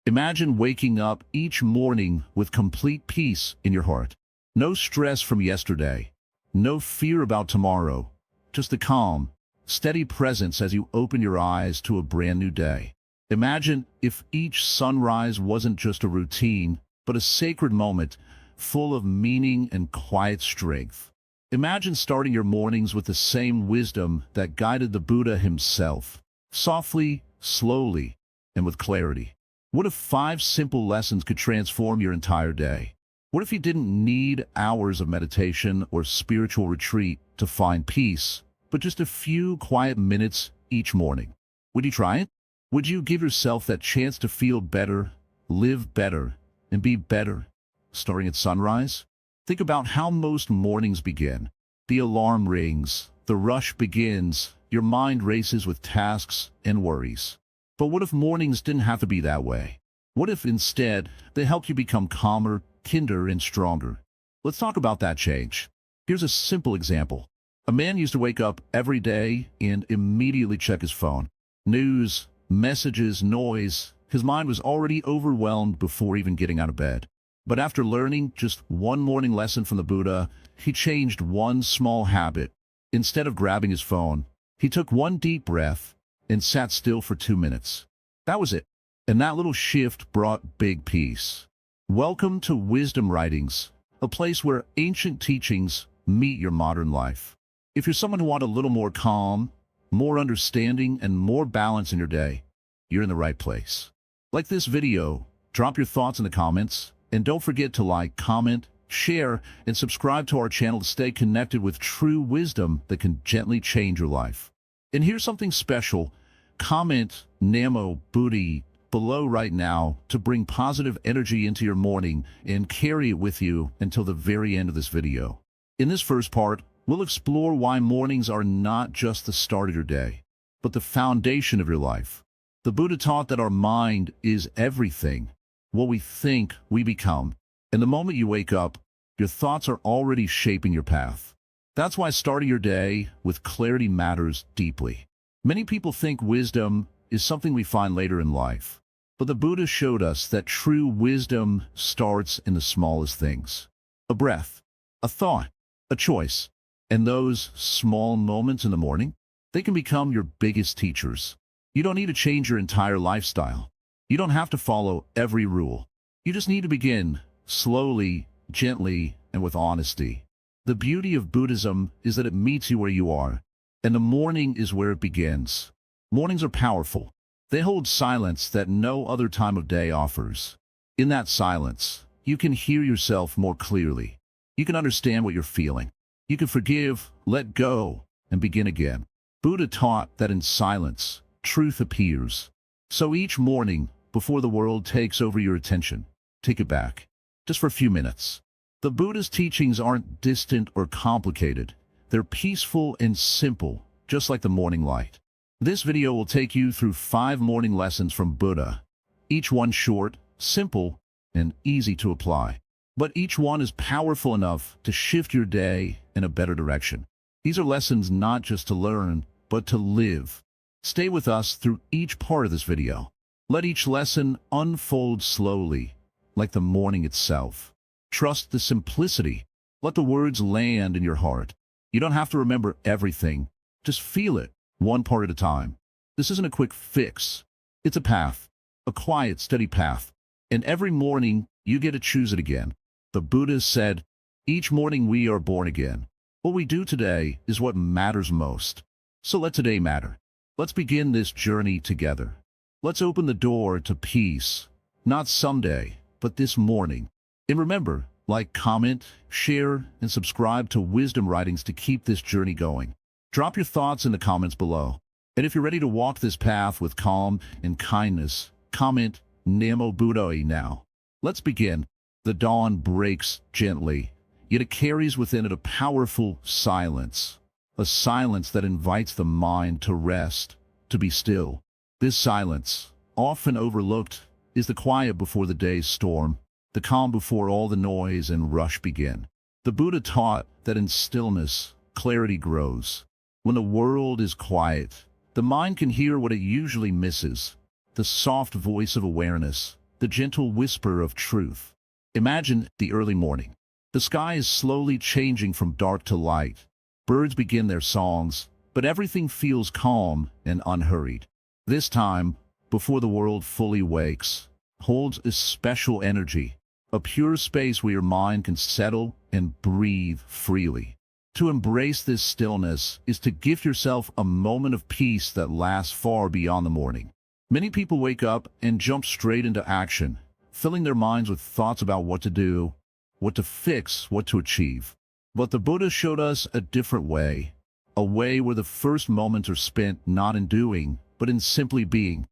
Imagine waking up each morning with complete peace in your heart. No stress from yesterday, no fear about tomorrow, just a calm, steady presence as you open your eyes to a brand new day. Imagine if each sunrise wasn't just a routine, but a sacred moment full of meaning and quiet strength. Imagine starting your mornings with the same wisdom that guided the Buddha himself, softly, slowly, and with clarity. What if 5 simple lessons could transform your entire day? What if you didn't need hours of meditation or spiritual retreat to find peace, but just a few quiet minutes each morning? Would you try it? Would you give yourself that chance to feel better, live better, and be better, starting at sunrise? Think about how most mornings begin. The alarm rings, the rush begins, your mind races with tasks and worries. But what if mornings didn't have to be that way? What if instead they helped you become calmer, kinder, and stronger? Let's talk about that change. Here's a simple example. A man used to wake up every day and immediately check his phone. News, messages, noise. His mind was already overwhelmed before even getting out of bed. But after learning just one morning lesson from the Buddha, he changed one small habit. Instead of grabbing his phone, he took one deep breath and sat still for 2 minutes. That was it. And that little shift brought big peace. Welcome to Wisdom Writings, a place where ancient teachings meet your modern life. If you're someone who wants a little more calm, more understanding, and more balance in your day, you're in the right place. Like this video, drop your thoughts in the comments, and don't forget to like, comment, share, and subscribe to our channel to stay connected with true wisdom that can gently change your life. And here's something special. Comment Namo Buddhi below right now to bring positive energy into your morning and carry it with you until the very end of this video. In this first part, we'll explore why mornings are not just the start of your day, but the foundation of your life. The Buddha taught that our mind is everything. What we think, we become. And the moment you wake up, your thoughts are already shaping your path. That's why starting your day with clarity matters deeply. Many people think wisdom is something we find later in life, but the Buddha showed us that true wisdom starts in the smallest things. A breath, a thought, a choice. And those small moments in the morning, they can become your biggest teachers. You don't need to change your entire lifestyle. You don't have to follow every rule. You just need to begin slowly, gently, and with honesty. The beauty of Buddhism is that it meets you where you are, and the morning is where it begins. Mornings are powerful. They hold silence that no other time of day offers. In that silence, you can hear yourself more clearly. You can understand what you're feeling. You can forgive, let go, and begin again. Buddha taught that in silence, truth appears. So each morning, before the world takes over your attention, take it back, just for a few minutes. The Buddha's teachings aren't distant or complicated. They're peaceful and simple, just like the morning light. This video will take you through 5 morning lessons from Buddha, each one short, simple, and easy to apply. But each one is powerful enough to shift your day in a better direction. These are lessons not just to learn, but to live. Stay with us through each part of this video. Let each lesson unfold slowly, like the morning itself. Trust the simplicity. Let the words land in your heart. You don't have to remember everything. Just feel it, one part at a time. This isn't a quick fix. It's a path, a quiet, steady path. And every morning, you get to choose it again. The Buddha said, each morning we are born again. What we do today is what matters most. So let today matter. Let's begin this journey together. Let's open the door to peace, not someday, but this morning. And remember, like, comment, share, and subscribe to Wisdom Writings to keep this journey going. Drop your thoughts in the comments below. And if you're ready to walk this path with calm and kindness, comment Namo Buddhi now. Let's begin. The dawn breaks gently, yet it carries within it a powerful silence. A silence that invites the mind to rest, to be still. This silence, often overlooked, is the quiet before the day's storm, the calm before all the noise and rush begin. The Buddha taught that in stillness, clarity grows. When the world is quiet, the mind can hear what it usually misses, the soft voice of awareness, the gentle whisper of truth. Imagine the early morning. The sky is slowly changing from dark to light. Birds begin their songs, but everything feels calm and unhurried. This time, before the world fully wakes, holds a special energy, a pure space where your mind can settle and breathe freely. To embrace this stillness is to give yourself a moment of peace that lasts far beyond the morning. Many people wake up and jump straight into action, filling their minds with thoughts about what to do, what to fix, what to achieve. But the Buddha showed us a different way, a way where the first moments are spent not in doing, but in simply being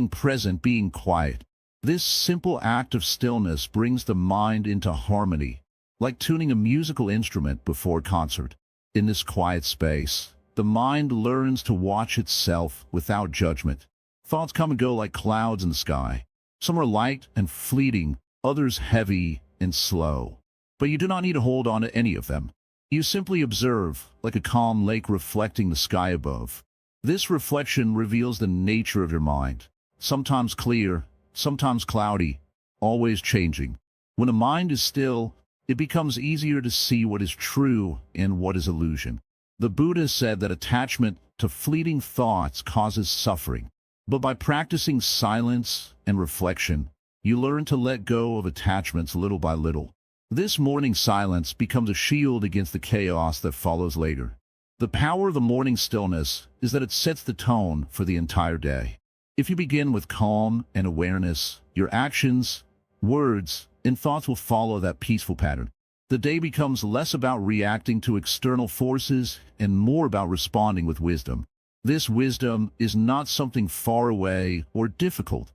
present, being quiet. This simple act of stillness brings the mind into harmony, like tuning a musical instrument before a concert. In this quiet space, the mind learns to watch itself without judgment. Thoughts come and go like clouds in the sky. Some are light and fleeting, others heavy and slow. But you do not need to hold on to any of them. You simply observe, like a calm lake reflecting the sky above. This reflection reveals the nature of your mind, sometimes clear, sometimes cloudy, always changing. When a mind is still, it becomes easier to see what is true and what is illusion. The Buddha said that attachment to fleeting thoughts causes suffering. But by practicing silence and reflection, you learn to let go of attachments little by little. This morning silence becomes a shield against the chaos that follows later. The power of the morning stillness is that it sets the tone for the entire day. If you begin with calm and awareness, your actions, words, and thoughts will follow that peaceful pattern. The day becomes less about reacting to external forces and more about responding with wisdom. This wisdom is not something far away or difficult.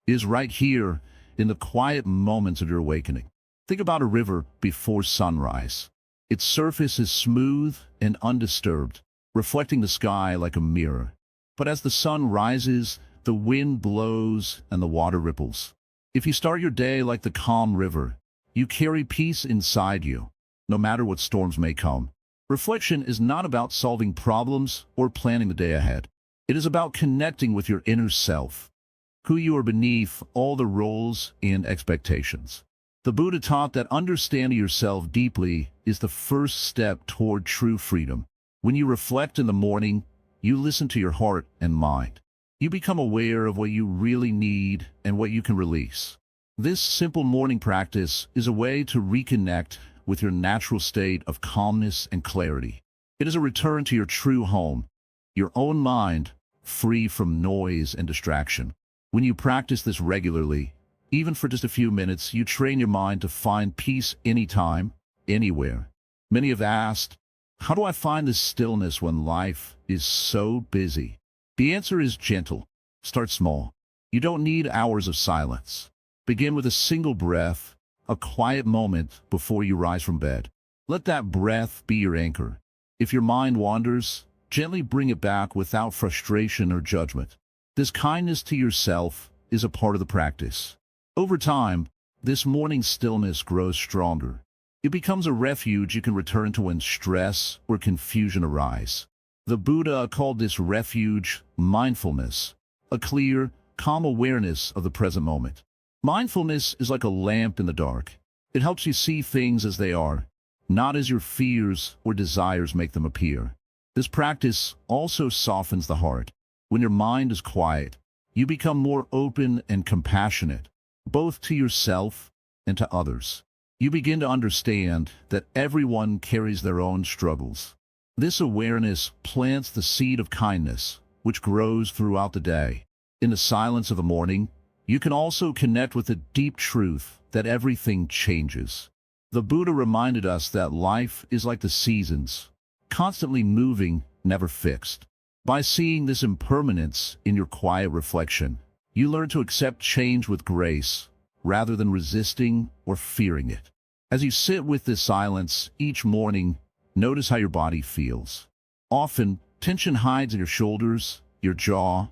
It is right here in the quiet moments of your awakening. Think about a river before sunrise. Its surface is smooth and undisturbed, reflecting the sky like a mirror. But as the sun rises, the wind blows and the water ripples. If you start your day like the calm river, you carry peace inside you, no matter what storms may come. Reflection is not about solving problems or planning the day ahead. It is about connecting with your inner self, who you are beneath all the roles and expectations. The Buddha taught that understanding yourself deeply is the first step toward true freedom. When you reflect in the morning, you listen to your heart and mind. You become aware of what you really need and what you can release. This simple morning practice is a way to reconnect with your natural state of calmness and clarity. It is a return to your true home, your own mind, free from noise and distraction. When you practice this regularly, even for just a few minutes, you train your mind to find peace anytime, anywhere. Many have asked, how do I find this stillness when life is so busy? The answer is gentle. Start small. You don't need hours of silence. Begin with a single breath, a quiet moment before you rise from bed. Let that breath be your anchor. If your mind wanders, gently bring it back without frustration or judgment. This kindness to yourself is a part of the practice. Over time, this morning stillness grows stronger. It becomes a refuge you can return to when stress or confusion arise. The Buddha called this refuge mindfulness, a clear, calm awareness of the present moment. Mindfulness is like a lamp in the dark. It helps you see things as they are, not as your fears or desires make them appear. This practice also softens the heart. When your mind is quiet, you become more open and compassionate, both to yourself and to others. You begin to understand that everyone carries their own struggles. This awareness plants the seed of kindness, which grows throughout the day. In the silence of the morning, you can also connect with the deep truth that everything changes. The Buddha reminded us that life is like the seasons, constantly moving, never fixed. By seeing this impermanence in your quiet reflection, you learn to accept change with grace, rather than resisting or fearing it. As you sit with this silence each morning, notice how your body feels. Often, tension hides in your shoulders, your jaw,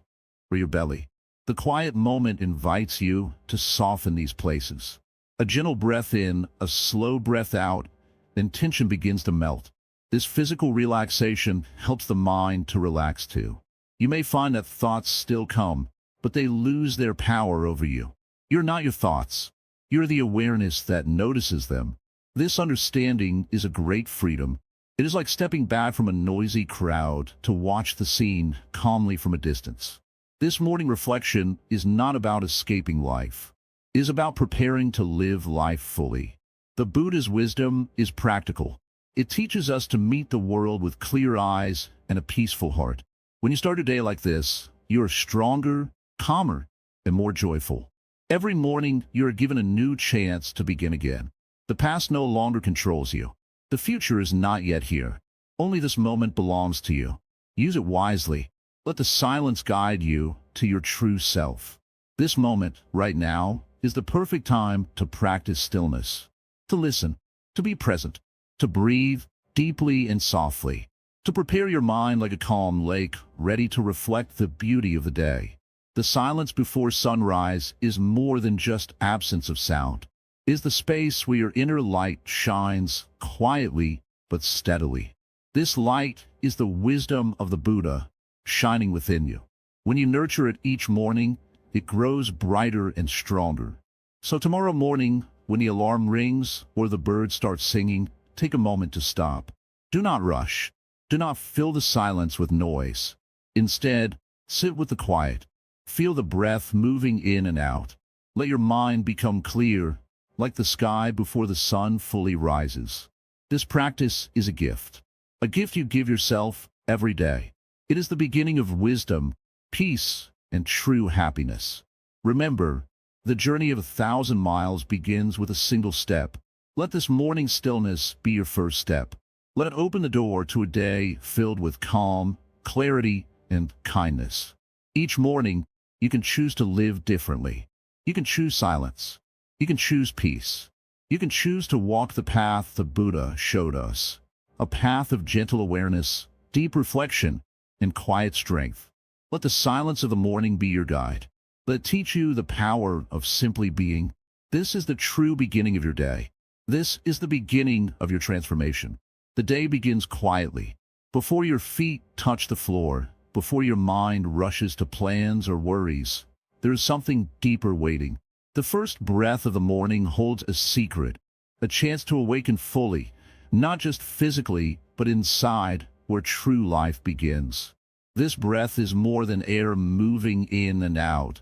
or your belly. The quiet moment invites you to soften these places. A gentle breath in, a slow breath out, then tension begins to melt. This physical relaxation helps the mind to relax too. You may find that thoughts still come, but they lose their power over you. You're not your thoughts. You're the awareness that notices them. This understanding is a great freedom. It is like stepping back from a noisy crowd to watch the scene calmly from a distance. This morning reflection is not about escaping life. It is about preparing to live life fully. The Buddha's wisdom is practical. It teaches us to meet the world with clear eyes and a peaceful heart. When you start a day like this, you are stronger, calmer, and more joyful. Every morning, you are given a new chance to begin again. The past no longer controls you. The future is not yet here. Only this moment belongs to you. Use it wisely. Let the silence guide you to your true self. This moment, right now, is the perfect time to practice stillness, to listen, to be present, to breathe deeply and softly, to prepare your mind like a calm lake ready to reflect the beauty of the day. The silence before sunrise is more than just absence of sound. It is the space where your inner light shines quietly but steadily. This light is the wisdom of the Buddha shining within you. When you nurture it each morning, it grows brighter and stronger. So tomorrow morning, when the alarm rings or the birds start singing, take a moment to stop. Do not rush. Do not fill the silence with noise. Instead, sit with the quiet. Feel the breath moving in and out. Let your mind become clear, like the sky before the sun fully rises. This practice is a gift you give yourself every day. It is the beginning of wisdom, peace, and true happiness. Remember, the journey of 1,000 miles begins with a single step. Let this morning stillness be your first step. Let it open the door to a day filled with calm, clarity, and kindness. Each morning, you can choose to live differently. You can choose silence. You can choose peace. You can choose to walk the path the Buddha showed us, a path of gentle awareness, deep reflection, and quiet strength. Let the silence of the morning be your guide. Let it teach you the power of simply being. This is the true beginning of your day. This is the beginning of your transformation. The day begins quietly. Before your feet touch the floor, before your mind rushes to plans or worries, there is something deeper waiting. The first breath of the morning holds a secret, a chance to awaken fully, not just physically, but inside, where true life begins. This breath is more than air moving in and out.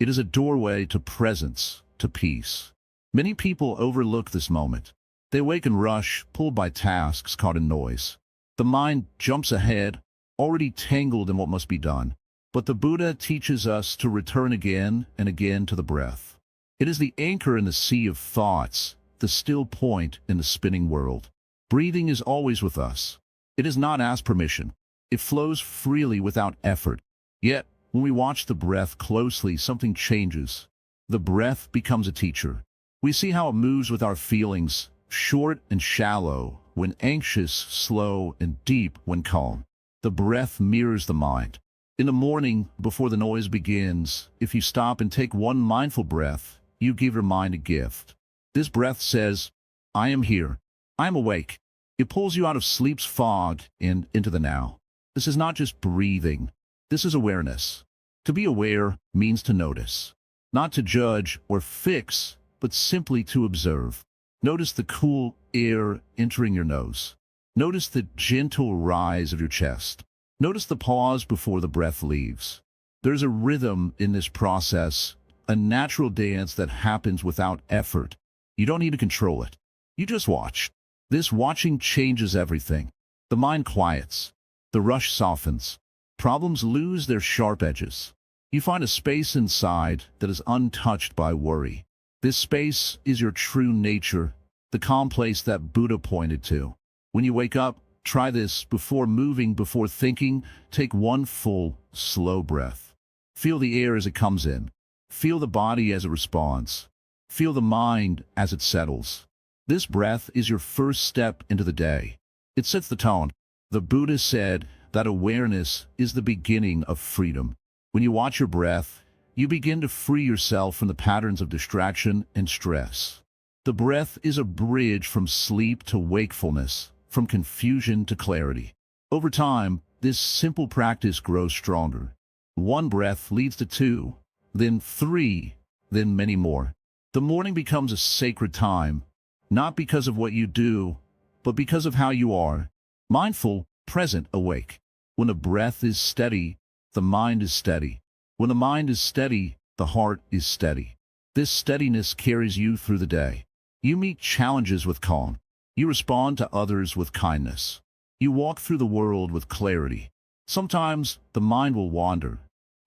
It is a doorway to presence, to peace. Many people overlook this moment. They wake and rush, pulled by tasks, caught in noise. The mind jumps ahead, already tangled in what must be done. But the Buddha teaches us to return again and again to the breath. It is the anchor in the sea of thoughts, the still point in the spinning world. Breathing is always with us. It does not ask permission. It flows freely without effort. Yet, when we watch the breath closely, something changes. The breath becomes a teacher. We see how it moves with our feelings, short and shallow, when anxious, slow and deep when calm. The breath mirrors the mind. In the morning, before the noise begins, if you stop and take one mindful breath, you give your mind a gift. This breath says, I am here. I am awake. It pulls you out of sleep's fog and into the now. This is not just breathing. This is awareness. To be aware means to notice. Not to judge or fix, but simply to observe. Notice the cool air entering your nose. Notice the gentle rise of your chest. Notice the pause before the breath leaves. There's a rhythm in this process, a natural dance that happens without effort. You don't need to control it. You just watch. This watching changes everything. The mind quiets. The rush softens. Problems lose their sharp edges. You find a space inside that is untouched by worry. This space is your true nature, the calm place that Buddha pointed to. When you wake up, try this before moving, before thinking. Take one full, slow breath. Feel the air as it comes in. Feel the body as it responds. Feel the mind as it settles. This breath is your first step into the day. It sets the tone. The Buddha said that awareness is the beginning of freedom. When you watch your breath, you begin to free yourself from the patterns of distraction and stress. The breath is a bridge from sleep to wakefulness, from confusion to clarity. Over time, this simple practice grows stronger. One breath leads to 2, then 3, then many more. The morning becomes a sacred time, not because of what you do, but because of how you are. Mindful, present, awake. When the breath is steady, the mind is steady. When the mind is steady, the heart is steady. This steadiness carries you through the day. You meet challenges with calm. You respond to others with kindness. You walk through the world with clarity. Sometimes the mind will wander.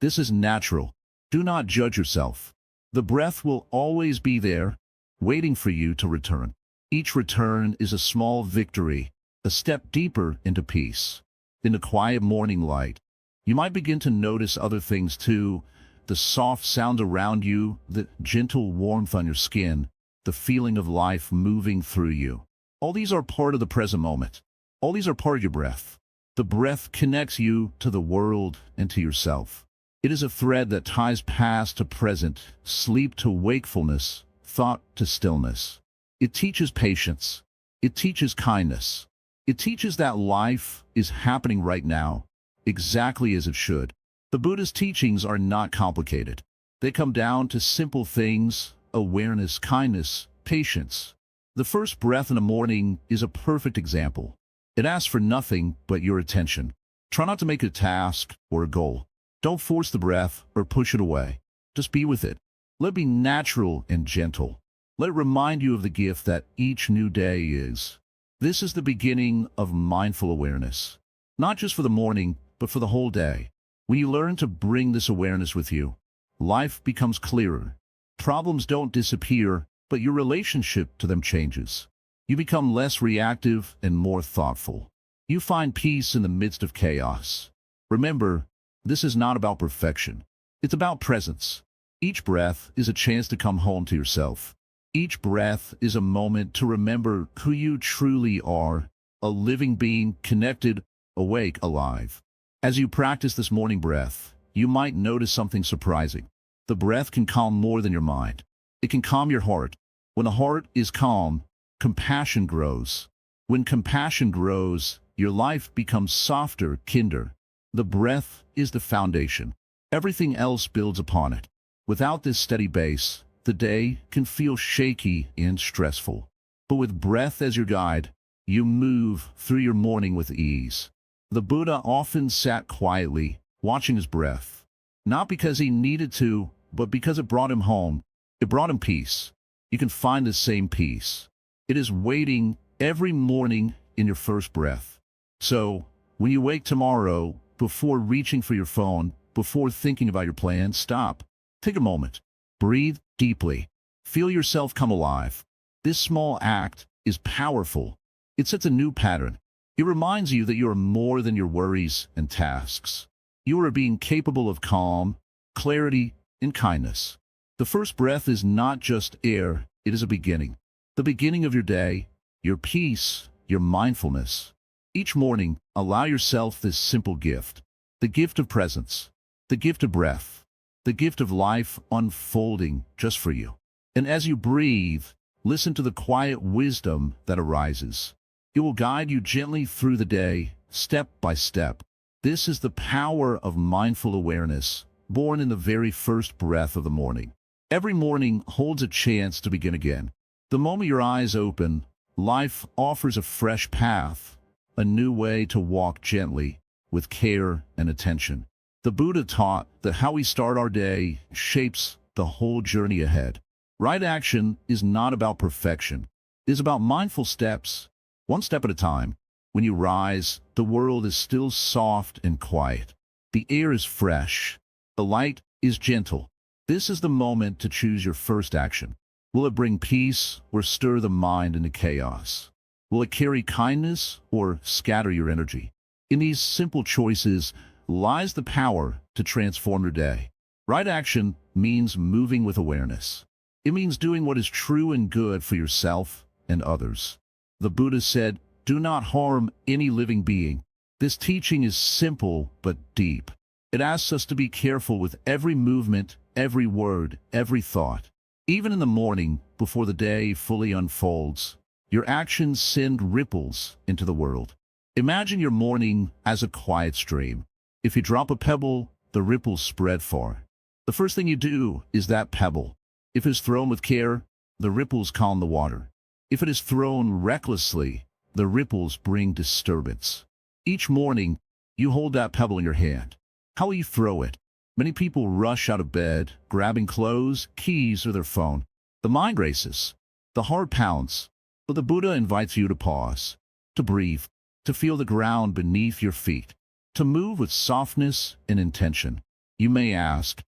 This is natural. Do not judge yourself. The breath will always be there, waiting for you to return. Each return is a small victory, a step deeper into peace. In the quiet morning light, you might begin to notice other things too, the soft sound around you, the gentle warmth on your skin, the feeling of life moving through you. All these are part of the present moment. All these are part of your breath. The breath connects you to the world and to yourself. It is a thread that ties past to present, sleep to wakefulness, thought to stillness. It teaches patience. It teaches kindness. It teaches that life is happening right now, exactly as it should. The Buddha's teachings are not complicated. They come down to simple things: awareness, kindness, patience. The first breath in the morning is a perfect example. It asks for nothing but your attention. Try not to make it a task or a goal. Don't force the breath or push it away. Just be with it. Let it be natural and gentle. Let it remind you of the gift that each new day is. This is the beginning of mindful awareness. Not just for the morning, but for the whole day. When you learn to bring this awareness with you, life becomes clearer. Problems don't disappear, but your relationship to them changes. You become less reactive and more thoughtful. You find peace in the midst of chaos. Remember, this is not about perfection. It's about presence. Each breath is a chance to come home to yourself. Each breath is a moment to remember who you truly are, a living being, connected, awake, alive. As you practice this morning breath, you might notice something surprising. The breath can calm more than your mind. It can calm your heart. When the heart is calm, compassion grows. When compassion grows, your life becomes softer, kinder. The breath is the foundation. Everything else builds upon it. Without this steady base, the day can feel shaky and stressful. But with breath as your guide, you move through your morning with ease. The Buddha often sat quietly, watching his breath. Not because he needed to, but because it brought him home. It brought him peace. You can find the same peace. It is waiting every morning in your first breath. So, when you wake tomorrow, before reaching for your phone, before thinking about your plan, stop. Take a moment. Breathe deeply. Feel yourself come alive. This small act is powerful. It sets a new pattern. It reminds you that you are more than your worries and tasks. You are a being capable of calm, clarity, and kindness. The first breath is not just air, it is a beginning. The beginning of your day, your peace, your mindfulness. Each morning, allow yourself this simple gift. The gift of presence. The gift of breath. The gift of life unfolding just for you. And as you breathe, listen to the quiet wisdom that arises. It will guide you gently through the day, step by step. This is the power of mindful awareness, born in the very first breath of the morning. Every morning holds a chance to begin again. The moment your eyes open, life offers a fresh path, a new way to walk gently, with care and attention. The Buddha taught that how we start our day shapes the whole journey ahead. Right action is not about perfection. It is about mindful steps, one step at a time. When you rise, the world is still soft and quiet. The air is fresh. The light is gentle. This is the moment to choose your first action. Will it bring peace or stir the mind into chaos? Will it carry kindness or scatter your energy? In these simple choices lies the power to transform your day. Right action means moving with awareness. It means doing what is true and good for yourself and others. The Buddha said, "Do not harm any living being." This teaching is simple but deep. It asks us to be careful with every movement, every word, every thought. Even in the morning, before the day fully unfolds, your actions send ripples into the world. Imagine your morning as a quiet stream. If you drop a pebble, the ripples spread far. The first thing you do is that pebble. If it is thrown with care, the ripples calm the water. If it is thrown recklessly, the ripples bring disturbance. Each morning, you hold that pebble in your hand. How will you throw it? Many people rush out of bed, grabbing clothes, keys, or their phone. The mind races. The heart pounds. But the Buddha invites you to pause, to breathe, to feel the ground beneath your feet, to move with softness and intention. You may ask,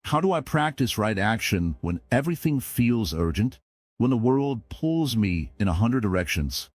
how do I practice right action when everything feels urgent? When the world pulls me in 100 directions?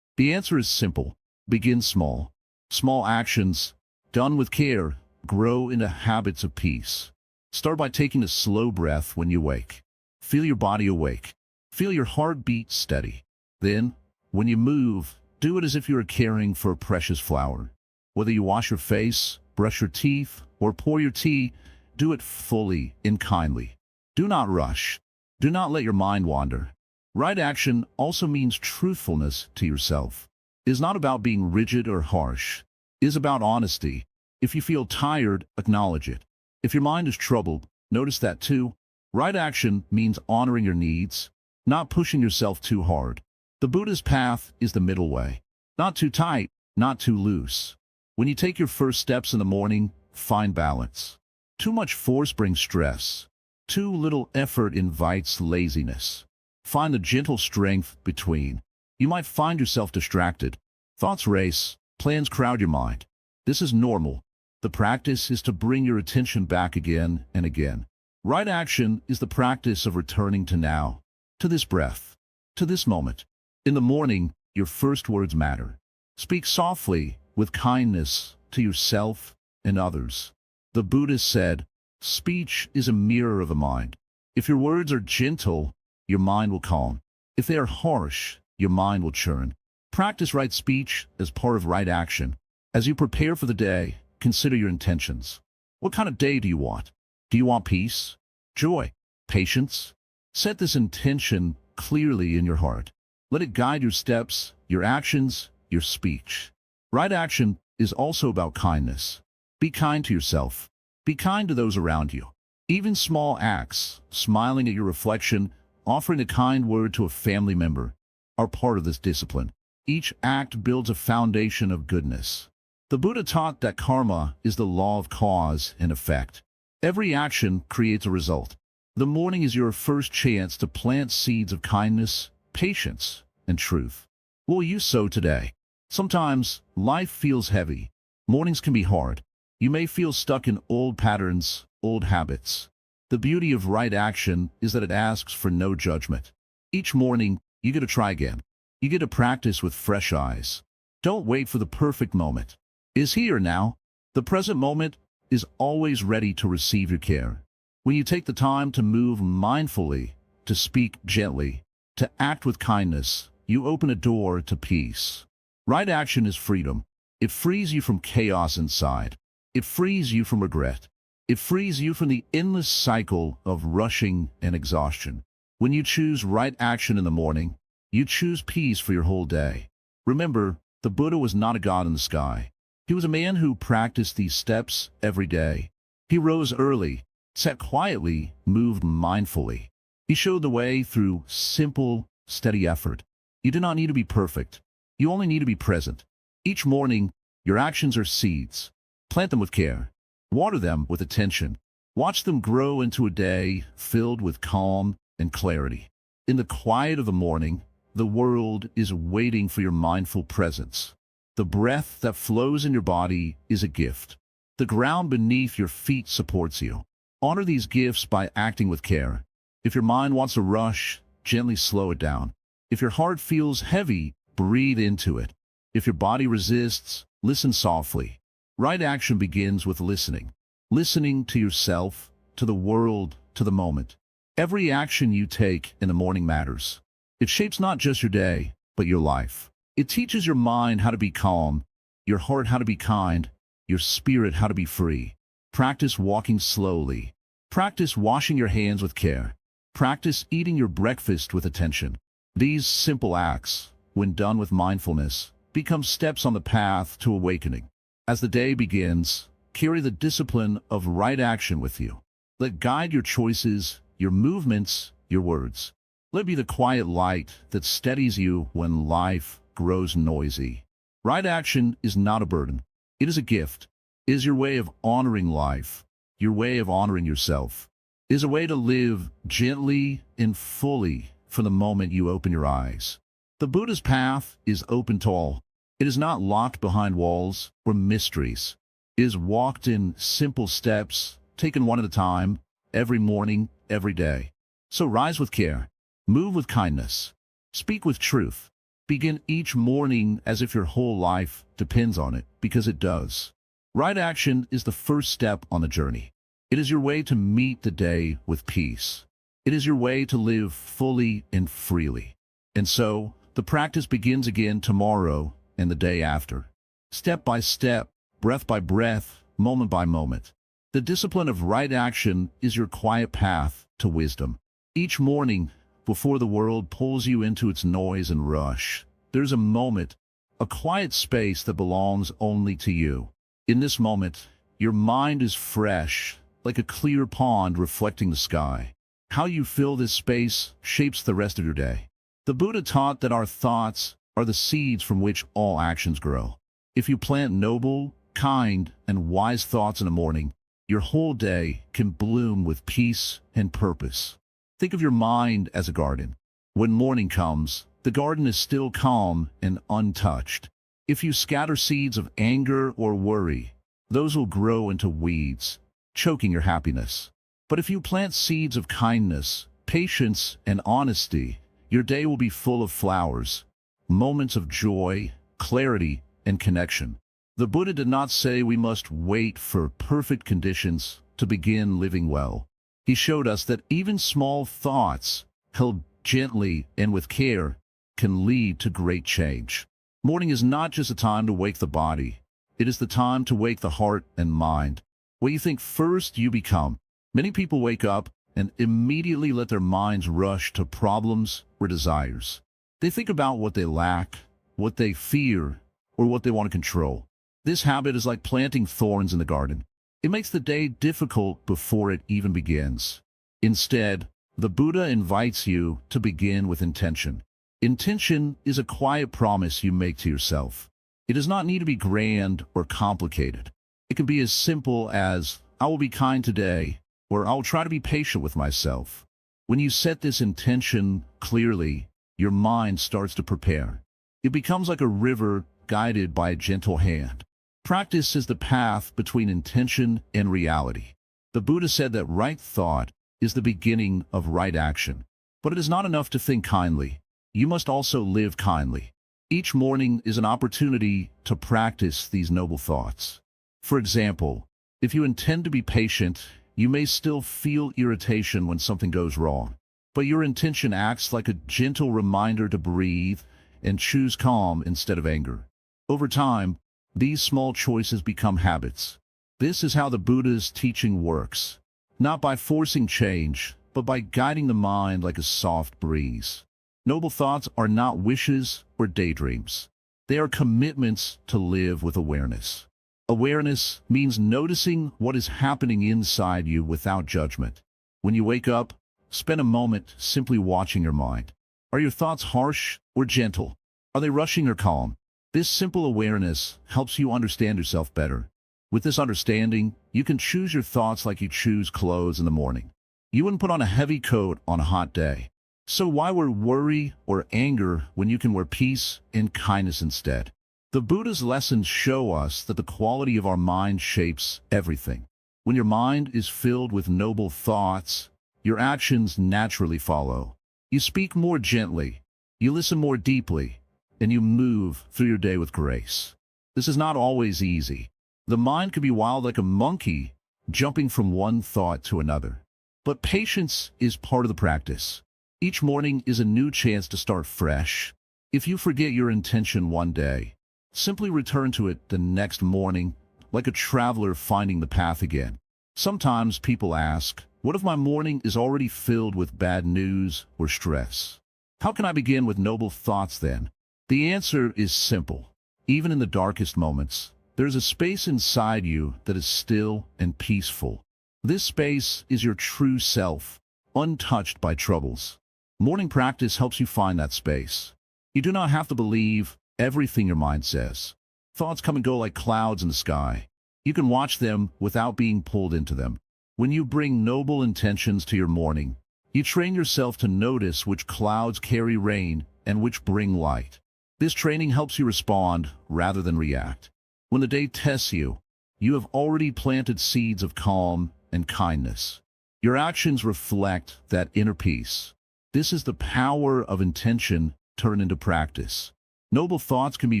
The answer is simple. Begin small. Small actions, done with care, grow into habits of peace. Start by taking a slow breath when you wake. Feel your body awake. Feel your heart beat steady. Then, when you move, do it as if you are caring for a precious flower. Whether you wash your face, brush your teeth, or pour your tea, do it fully and kindly. Do not rush. Do not let your mind wander. Right action also means truthfulness to yourself. It is not about being rigid or harsh. It is about honesty. If you feel tired, acknowledge it. If your mind is troubled, notice that too. Right action means honoring your needs, not pushing yourself too hard. The Buddha's path is the middle way. Not too tight, not too loose. When you take your first steps in the morning, find balance. Too much force brings stress. Too little effort invites laziness. Find the gentle strength between. You might find yourself distracted. Thoughts race, plans crowd your mind. This is normal. The practice is to bring your attention back again and again. Right action is the practice of returning to now, to this breath, to this moment. In the morning, your first words matter. Speak softly, with kindness, to yourself and others. The Buddha said, speech is a mirror of the mind. If your words are gentle, your mind will calm. If they are harsh, your mind will churn. Practice right speech as part of right action. As you prepare for the day, consider your intentions. What kind of day do you want? Do you want peace, joy, patience? Set this intention clearly in your heart. Let it guide your steps, your actions, your speech. Right action is also about kindness. Be kind to yourself. Be kind to those around you. Even small acts, smiling at your reflection, offering a kind word to a family member, are part of this discipline. Each act builds a foundation of goodness. The Buddha taught that karma is the law of cause and effect. Every action creates a result. The morning is your first chance to plant seeds of kindness, patience, and truth. What will you sow today? Sometimes, life feels heavy. Mornings can be hard. You may feel stuck in old patterns, old habits. The beauty of right action is that it asks for no judgment. Each morning, you get to try again. You get to practice with fresh eyes. Don't wait for the perfect moment. It is here now. The present moment is always ready to receive your care. When you take the time to move mindfully, to speak gently, to act with kindness, you open a door to peace. Right action is freedom. It frees you from chaos inside. It frees you from regret. It frees you from the endless cycle of rushing and exhaustion. When you choose right action in the morning, you choose peace for your whole day. Remember, the Buddha was not a god in the sky. He was a man who practiced these steps every day. He rose early, sat quietly, moved mindfully. He showed the way through simple, steady effort. You do not need to be perfect. You only need to be present. Each morning, your actions are seeds. Plant them with care. Water them with attention. Watch them grow into a day filled with calm and clarity. In the quiet of the morning, the world is waiting for your mindful presence. The breath that flows in your body is a gift. The ground beneath your feet supports you. Honor these gifts by acting with care. If your mind wants to rush, gently slow it down. If your heart feels heavy, breathe into it. If your body resists, listen softly. Right action begins with listening. Listening to yourself, to the world, to the moment. Every action you take in the morning matters. It shapes not just your day, but your life. It teaches your mind how to be calm, your heart how to be kind, your spirit how to be free. Practice walking slowly. Practice washing your hands with care. Practice eating your breakfast with attention. These simple acts, when done with mindfulness, become steps on the path to awakening. As the day begins, carry the discipline of right action with you. Let guide your choices, your movements, your words. Let it be the quiet light that steadies you when life grows noisy. Right action is not a burden. It is a gift. It is your way of honoring life, your way of honoring yourself. It is a way to live gently and fully from the moment you open your eyes. The Buddha's path is open to all. It is not locked behind walls or mysteries. It is walked in simple steps, taken one at a time, every morning, every day. So rise with care, move with kindness, speak with truth. Begin each morning as if your whole life depends on it, because it does. Right action is the first step on the journey. It is your way to meet the day with peace. It is your way to live fully and freely. And so, the practice begins again tomorrow and the day after. Step by step, breath by breath, moment by moment. The discipline of right action is your quiet path to wisdom. Each morning, before the world pulls you into its noise and rush, there's a moment, a quiet space that belongs only to you. In this moment, your mind is fresh, like a clear pond reflecting the sky. How you fill this space shapes the rest of your day. The Buddha taught that our thoughts are the seeds from which all actions grow. If you plant noble, kind, and wise thoughts in the morning, your whole day can bloom with peace and purpose. Think of your mind as a garden. When morning comes, the garden is still calm and untouched. If you scatter seeds of anger or worry, those will grow into weeds, choking your happiness. But if you plant seeds of kindness, patience, and honesty, your day will be full of flowers, moments of joy, clarity, and connection. The Buddha did not say we must wait for perfect conditions to begin living well. He showed us that even small thoughts, held gently and with care, can lead to great change. Morning is not just a time to wake the body. It is the time to wake the heart and mind. What you think first, you become. Many people wake up and immediately let their minds rush to problems or desires. They think about what they lack, what they fear, or what they want to control. This habit is like planting thorns in the garden. It makes the day difficult before it even begins. Instead, the Buddha invites you to begin with intention. Intention is a quiet promise you make to yourself. It does not need to be grand or complicated. It can be as simple as, I will be kind today, or I will try to be patient with myself. When you set this intention clearly, your mind starts to prepare. It becomes like a river guided by a gentle hand. Practice is the path between intention and reality. The Buddha said that right thought is the beginning of right action. But it is not enough to think kindly. You must also live kindly. Each morning is an opportunity to practice these noble thoughts. For example, if you intend to be patient, you may still feel irritation when something goes wrong. But your intention acts like a gentle reminder to breathe and choose calm instead of anger. Over time, these small choices become habits. This is how the Buddha's teaching works, not by forcing change, but by guiding the mind like a soft breeze. Noble thoughts are not wishes or daydreams. They are commitments to live with awareness. Awareness means noticing what is happening inside you without judgment. When you wake up, spend a moment simply watching your mind. Are your thoughts harsh or gentle? Are they rushing or calm? This simple awareness helps you understand yourself better. With this understanding, you can choose your thoughts like you choose clothes in the morning. You wouldn't put on a heavy coat on a hot day. So why wear worry or anger when you can wear peace and kindness instead? The Buddha's lessons show us that the quality of our mind shapes everything. When your mind is filled with noble thoughts, your actions naturally follow. You speak more gently, you listen more deeply, and you move through your day with grace. This is not always easy. The mind can be wild like a monkey, jumping from one thought to another. But patience is part of the practice. Each morning is a new chance to start fresh. If you forget your intention one day, simply return to it the next morning, like a traveler finding the path again. Sometimes people ask, what if my morning is already filled with bad news or stress? How can I begin with noble thoughts then? The answer is simple. Even in the darkest moments, there is a space inside you that is still and peaceful. This space is your true self, untouched by troubles. Morning practice helps you find that space. You do not have to believe everything your mind says. Thoughts come and go like clouds in the sky. You can watch them without being pulled into them. When you bring noble intentions to your morning, you train yourself to notice which clouds carry rain and which bring light. This training helps you respond rather than react. When the day tests you, you have already planted seeds of calm and kindness. Your actions reflect that inner peace. This is the power of intention turned into practice. Noble thoughts can be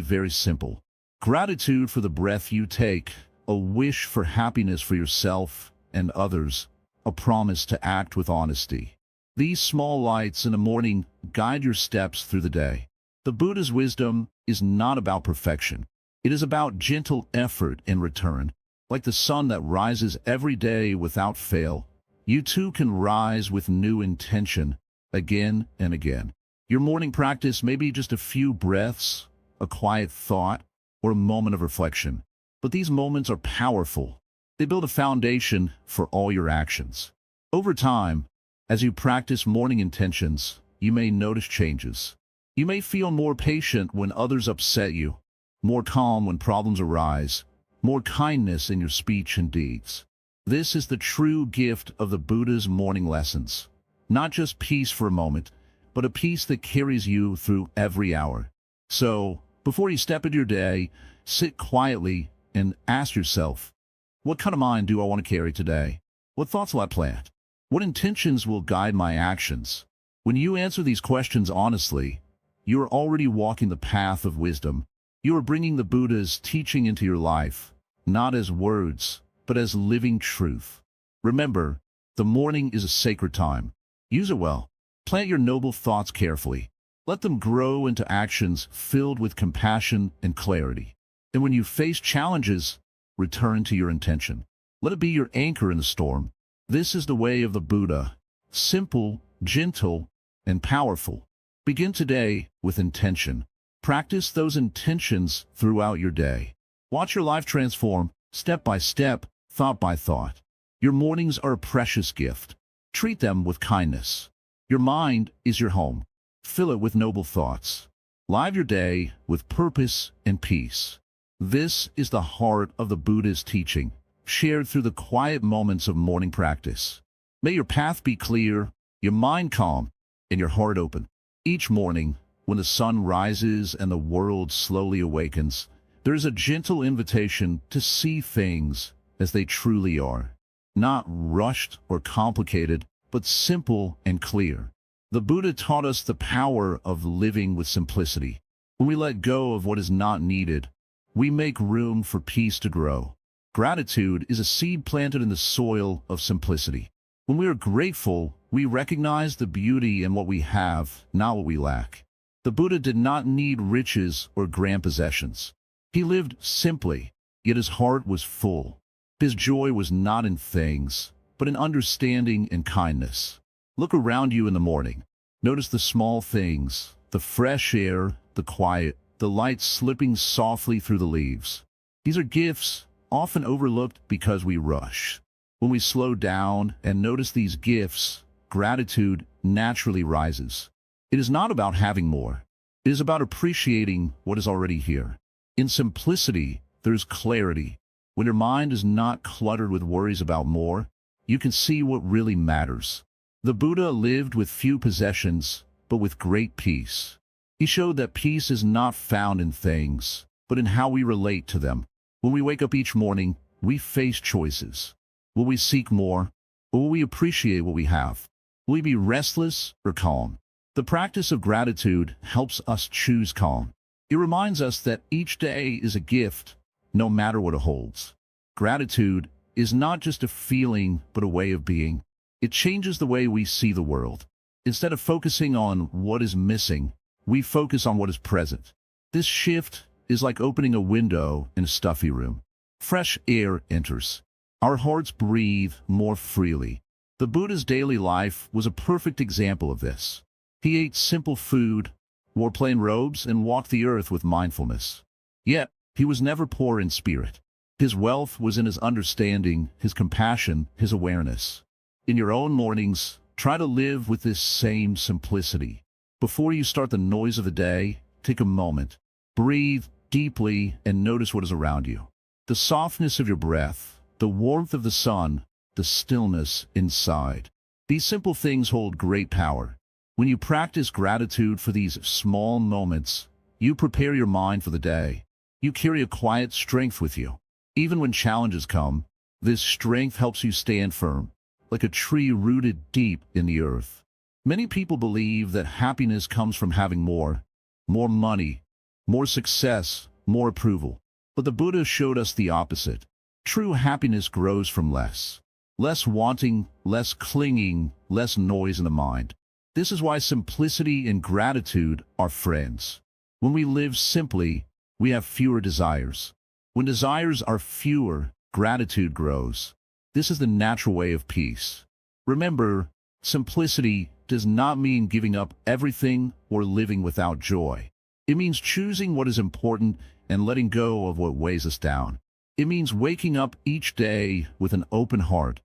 very simple. Gratitude for the breath you take, a wish for happiness for yourself and others, a promise to act with honesty. These small lights in the morning guide your steps through the day. The Buddha's wisdom is not about perfection. It is about gentle effort in return. Like the sun that rises every day without fail, you too can rise with new intention again and again. Your morning practice may be just a few breaths, a quiet thought, or a moment of reflection. But these moments are powerful. They build a foundation for all your actions. Over time, as you practice morning intentions, you may notice changes. You may feel more patient when others upset you, more calm when problems arise, more kindness in your speech and deeds. This is the true gift of the Buddha's morning lessons. Not just peace for a moment, but a peace that carries you through every hour. So, before you step into your day, sit quietly and ask yourself, what kind of mind do I want to carry today? What thoughts will I plant? What intentions will guide my actions? When you answer these questions honestly, you are already walking the path of wisdom. You are bringing the Buddha's teaching into your life, not as words, but as living truth. Remember, the morning is a sacred time. Use it well. Plant your noble thoughts carefully. Let them grow into actions filled with compassion and clarity. And when you face challenges, return to your intention. Let it be your anchor in the storm. This is the way of the Buddha, simple, gentle, and powerful. Begin today with intention. Practice those intentions throughout your day. Watch your life transform, step by step, thought by thought. Your mornings are a precious gift. Treat them with kindness. Your mind is your home. Fill it with noble thoughts. Live your day with purpose and peace. This is the heart of the Buddha's teaching, shared through the quiet moments of morning practice. May your path be clear, your mind calm, and your heart open. Each morning, when the sun rises and the world slowly awakens, there is a gentle invitation to see things as they truly are. Not rushed or complicated, but simple and clear. The Buddha taught us the power of living with simplicity. When we let go of what is not needed, we make room for peace to grow. Gratitude is a seed planted in the soil of simplicity. When we are grateful, we recognize the beauty in what we have, not what we lack. The Buddha did not need riches or grand possessions. He lived simply, yet his heart was full. His joy was not in things, but in understanding and kindness. Look around you in the morning. Notice the small things, the fresh air, the quiet, the light slipping softly through the leaves. These are gifts, often overlooked because we rush. When we slow down and notice these gifts, gratitude naturally rises. It is not about having more. It is about appreciating what is already here. In simplicity, there's clarity. When your mind is not cluttered with worries about more, you can see what really matters. The Buddha lived with few possessions, but with great peace. He showed that peace is not found in things, but in how we relate to them. When we wake up each morning, we face choices. Will we seek more, or will we appreciate what we have? Will we be restless or calm? The practice of gratitude helps us choose calm. It reminds us that each day is a gift, no matter what it holds. Gratitude is not just a feeling, but a way of being. It changes the way we see the world. Instead of focusing on what is missing, we focus on what is present. This shift is like opening a window in a stuffy room. Fresh air enters. Our hearts breathe more freely. The Buddha's daily life was a perfect example of this. He ate simple food, wore plain robes, and walked the earth with mindfulness. Yet, he was never poor in spirit. His wealth was in his understanding, his compassion, his awareness. In your own mornings, Try to live with this same simplicity. Before you start the noise of the day, take a moment. Breathe deeply and notice what is around you. The softness of your breath, the warmth of the sun, the stillness inside. These simple things hold great power. When you practice gratitude for these small moments, you prepare your mind for the day. You carry a quiet strength with you. Even when challenges come, this strength helps you stand firm, like a tree rooted deep in the earth. Many people believe that happiness comes from having more money, more success, more approval. But the Buddha showed us the opposite. True happiness grows from less. Less wanting, less clinging, less noise in the mind. This is why simplicity and gratitude are friends. When we live simply, we have fewer desires. When desires are fewer, gratitude grows. This is the natural way of peace. Remember, simplicity does not mean giving up everything or living without joy. It means choosing what is important and letting go of what weighs us down. It means waking up each day with an open heart,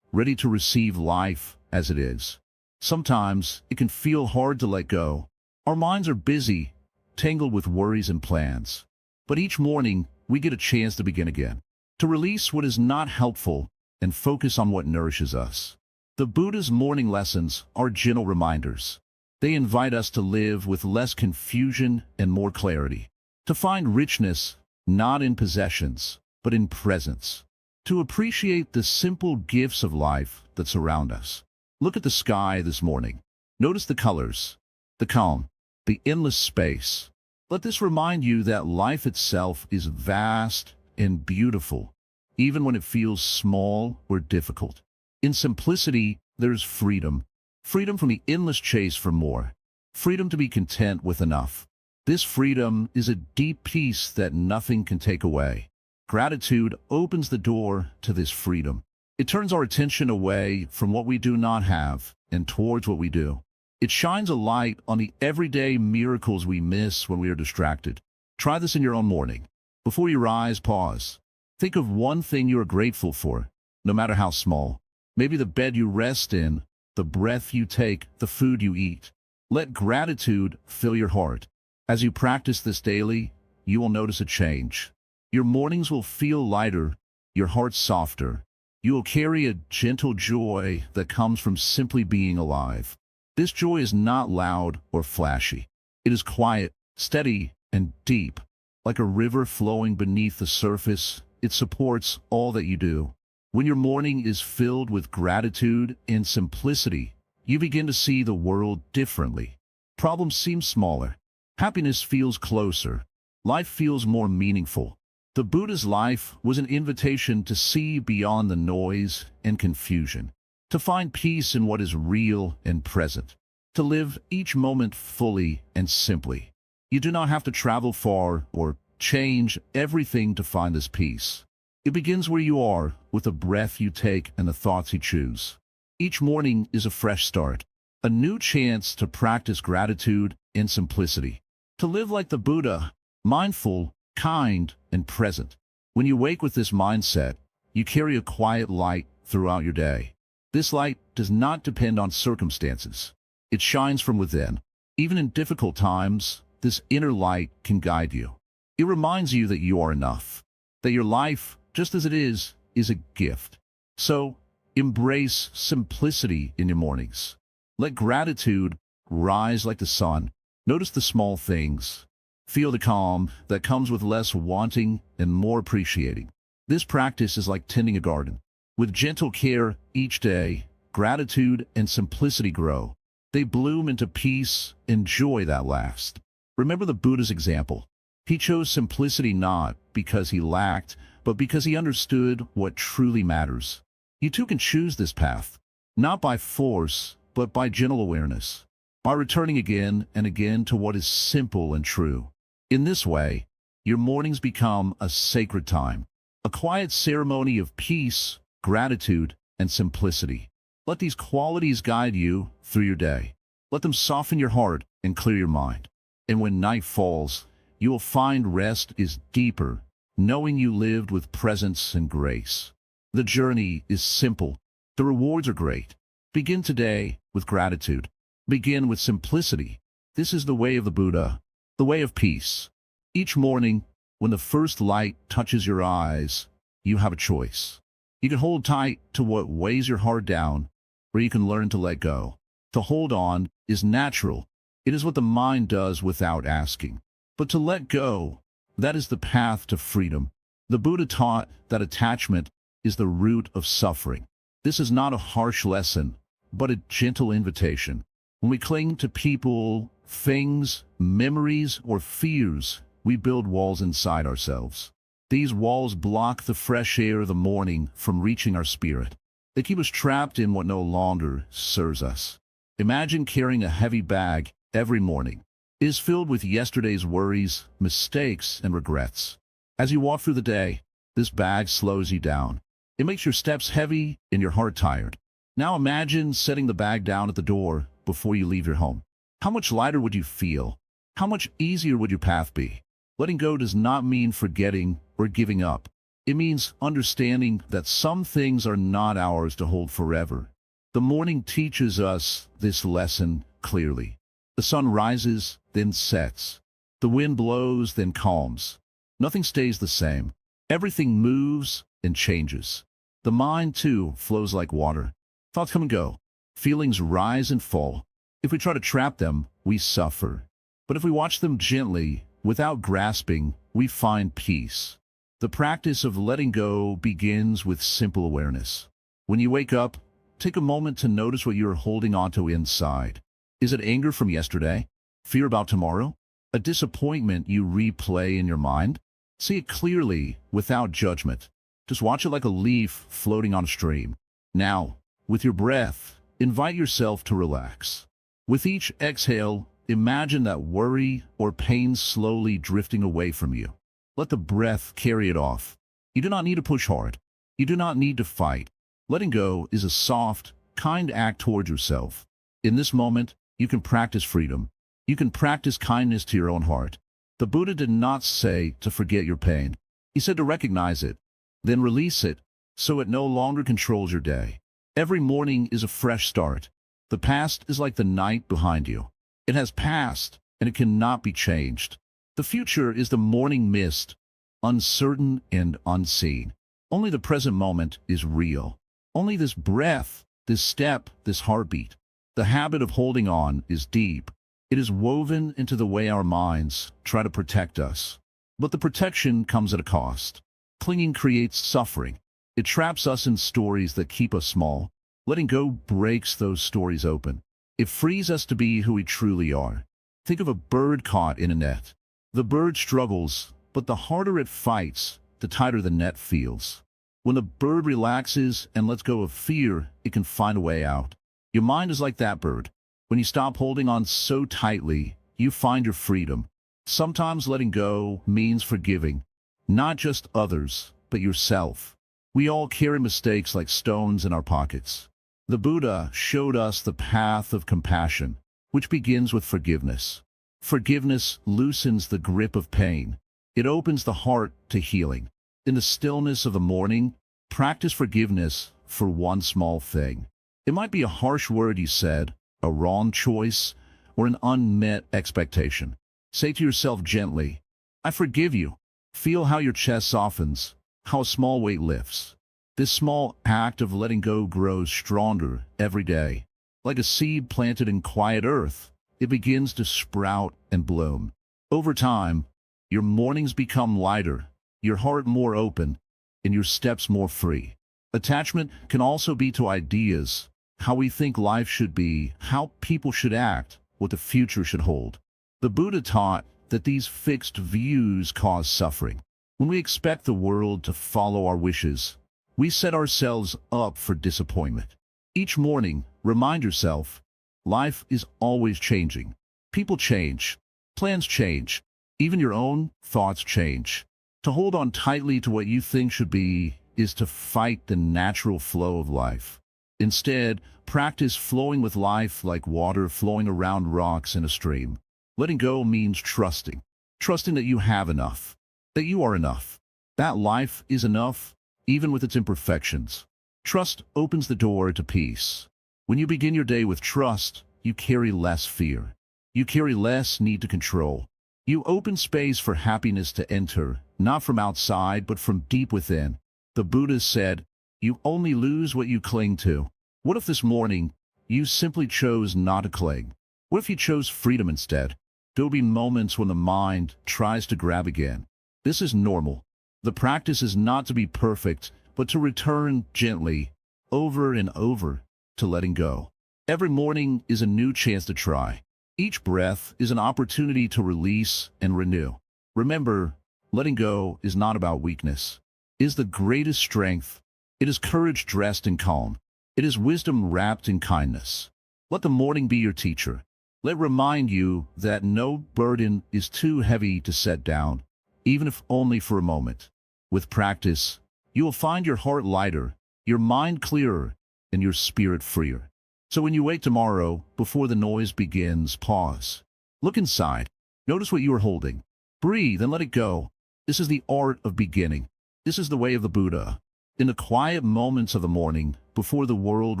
ready to receive life as it is. Sometimes it can feel hard to let go. Our minds are busy, tangled with worries and plans. But each morning, we get a chance to begin again, to release what is not helpful and focus on what nourishes us. The Buddha's morning lessons are gentle reminders. They invite us to live with less confusion and more clarity, to find richness not in possessions, but in presence, to appreciate the simple gifts of life that surround us. Look at the sky this morning. Notice the colors, the calm, the endless space. Let this remind you that life itself is vast and beautiful, even when it feels small or difficult. In simplicity, there's freedom. Freedom from the endless chase for more. Freedom to be content with enough. This freedom is a deep peace that nothing can take away. Gratitude opens the door to this freedom. It turns our attention away from what we do not have and towards what we do. It shines a light on the everyday miracles we miss when we are distracted. Try this in your own morning. Before you rise, pause. Think of one thing you are grateful for, no matter how small. Maybe the bed you rest in, the breath you take, the food you eat. Let gratitude fill your heart. As you practice this daily, you will notice a change. Your mornings will feel lighter, your heart softer. You will carry a gentle joy that comes from simply being alive. This joy is not loud or flashy. It is quiet, steady, and deep. Like a river flowing beneath the surface, it supports all that you do. When your morning is filled with gratitude and simplicity, you begin to see the world differently. Problems seem smaller. Happiness feels closer. Life feels more meaningful. The Buddha's life was an invitation to see beyond the noise and confusion, to find peace in what is real and present, to live each moment fully and simply. You do not have to travel far or change everything to find this peace. It begins where you are, with the breath you take and the thoughts you choose. Each morning is a fresh start, a new chance to practice gratitude and simplicity, to live like the Buddha, mindful, kind, and present. When you wake with this mindset, you carry a quiet light throughout your day. This light does not depend on circumstances. It shines from within. Even in difficult times, this inner light can guide you. It reminds you that you are enough, that your life, just as it is a gift. So, embrace simplicity in your mornings. Let gratitude rise like the sun. Notice the small things. Feel the calm that comes with less wanting and more appreciating. This practice is like tending a garden. With gentle care each day, gratitude and simplicity grow. They bloom into peace and joy that lasts. Remember the Buddha's example. He chose simplicity not because he lacked, but because he understood what truly matters. You too can choose this path, not by force, but by gentle awareness, by returning again and again to what is simple and true. In this way, your mornings become a sacred time, a quiet ceremony of peace, gratitude, and simplicity. Let these qualities guide you through your day. Let them soften your heart and clear your mind. And when night falls, you will find rest is deeper, knowing you lived with presence and grace. The journey is simple. The rewards are great. Begin today with gratitude. Begin with simplicity. This is the way of the Buddha, the way of peace. Each morning, when the first light touches your eyes, you have a choice. You can hold tight to what weighs your heart down, or you can learn to let go. To hold on is natural. It is what the mind does without asking. But to let go, that is the path to freedom. The Buddha taught that attachment is the root of suffering. This is not a harsh lesson, but a gentle invitation. When we cling to people, things, memories, or fears, we build walls inside ourselves. These walls block the fresh air of the morning from reaching our spirit. They keep us trapped in what no longer serves us. Imagine carrying a heavy bag every morning. It is filled with yesterday's worries, mistakes, and regrets. As you walk through the day, this bag slows you down. It makes your steps heavy and your heart tired. Now imagine setting the bag down at the door before you leave your home. How much lighter would you feel? How much easier would your path be? Letting go does not mean forgetting or giving up. It means understanding that some things are not ours to hold forever. The morning teaches us this lesson clearly. The sun rises, then sets. The wind blows, then calms. Nothing stays the same. Everything moves and changes. The mind, too, flows like water. Thoughts come and go. Feelings rise and fall. If we try to trap them, we suffer. But if we watch them gently, without grasping, we find peace. The practice of letting go begins with simple awareness. When you wake up, take a moment to notice what you are holding onto inside. Is it anger from yesterday? Fear about tomorrow? A disappointment you replay in your mind? See it clearly, without judgment. Just watch it like a leaf floating on a stream. Now, with your breath, invite yourself to relax. With each exhale, imagine that worry or pain slowly drifting away from you. Let the breath carry it off. You do not need to push hard. You do not need to fight. Letting go is a soft, kind act toward yourself. In this moment, you can practice freedom. You can practice kindness to your own heart. The Buddha did not say to forget your pain. He said to recognize it, then release it, so it no longer controls your day. Every morning is a fresh start. The past is like the night behind you. It has passed, and it cannot be changed. The future is the morning mist, uncertain and unseen. Only the present moment is real. Only this breath, this step, this heartbeat. The habit of holding on is deep. It is woven into the way our minds try to protect us. But the protection comes at a cost. Clinging creates suffering. It traps us in stories that keep us small. Letting go breaks those stories open. It frees us to be who we truly are. Think of a bird caught in a net. The bird struggles, but the harder it fights, the tighter the net feels. When the bird relaxes and lets go of fear, it can find a way out. Your mind is like that bird. When you stop holding on so tightly, you find your freedom. Sometimes letting go means forgiving, not just others, but yourself. We all carry mistakes like stones in our pockets. The Buddha showed us the path of compassion, which begins with forgiveness. Forgiveness loosens the grip of pain. It opens the heart to healing. In the stillness of the morning, practice forgiveness for one small thing. It might be a harsh word you said, a wrong choice, or an unmet expectation. Say to yourself gently, I forgive you. Feel how your chest softens, how a small weight lifts. This small act of letting go grows stronger every day. Like a seed planted in quiet earth, it begins to sprout and bloom. Over time, your mornings become lighter, your heart more open, and your steps more free. Attachment can also be to ideas, how we think life should be, how people should act, what the future should hold. The Buddha taught that these fixed views cause suffering. When we expect the world to follow our wishes, we set ourselves up for disappointment. Each morning, remind yourself, life is always changing. People change. Plans change. Even your own thoughts change. To hold on tightly to what you think should be is to fight the natural flow of life. Instead, practice flowing with life like water flowing around rocks in a stream. Letting go means trusting. Trusting that you have enough. That you are enough. That life is enough, even with its imperfections. Trust opens the door to peace. When you begin your day with trust, you carry less fear. You carry less need to control. You open space for happiness to enter, not from outside, but from deep within. The Buddha said, "You only lose what you cling to." What if this morning, you simply chose not to cling? What if you chose freedom instead? There will be moments when the mind tries to grab again. This is normal. The practice is not to be perfect, but to return gently, over and over, to letting go. Every morning is a new chance to try. Each breath is an opportunity to release and renew. Remember, letting go is not about weakness. It is the greatest strength. It is courage dressed in calm. It is wisdom wrapped in kindness. Let the morning be your teacher. Let it remind you that no burden is too heavy to set down, even if only for a moment. With practice, you will find your heart lighter, your mind clearer, and your spirit freer. So when you wake tomorrow, before the noise begins, pause. Look inside. Notice what you are holding. Breathe and let it go. This is the art of beginning. This is the way of the Buddha. In the quiet moments of the morning, before the world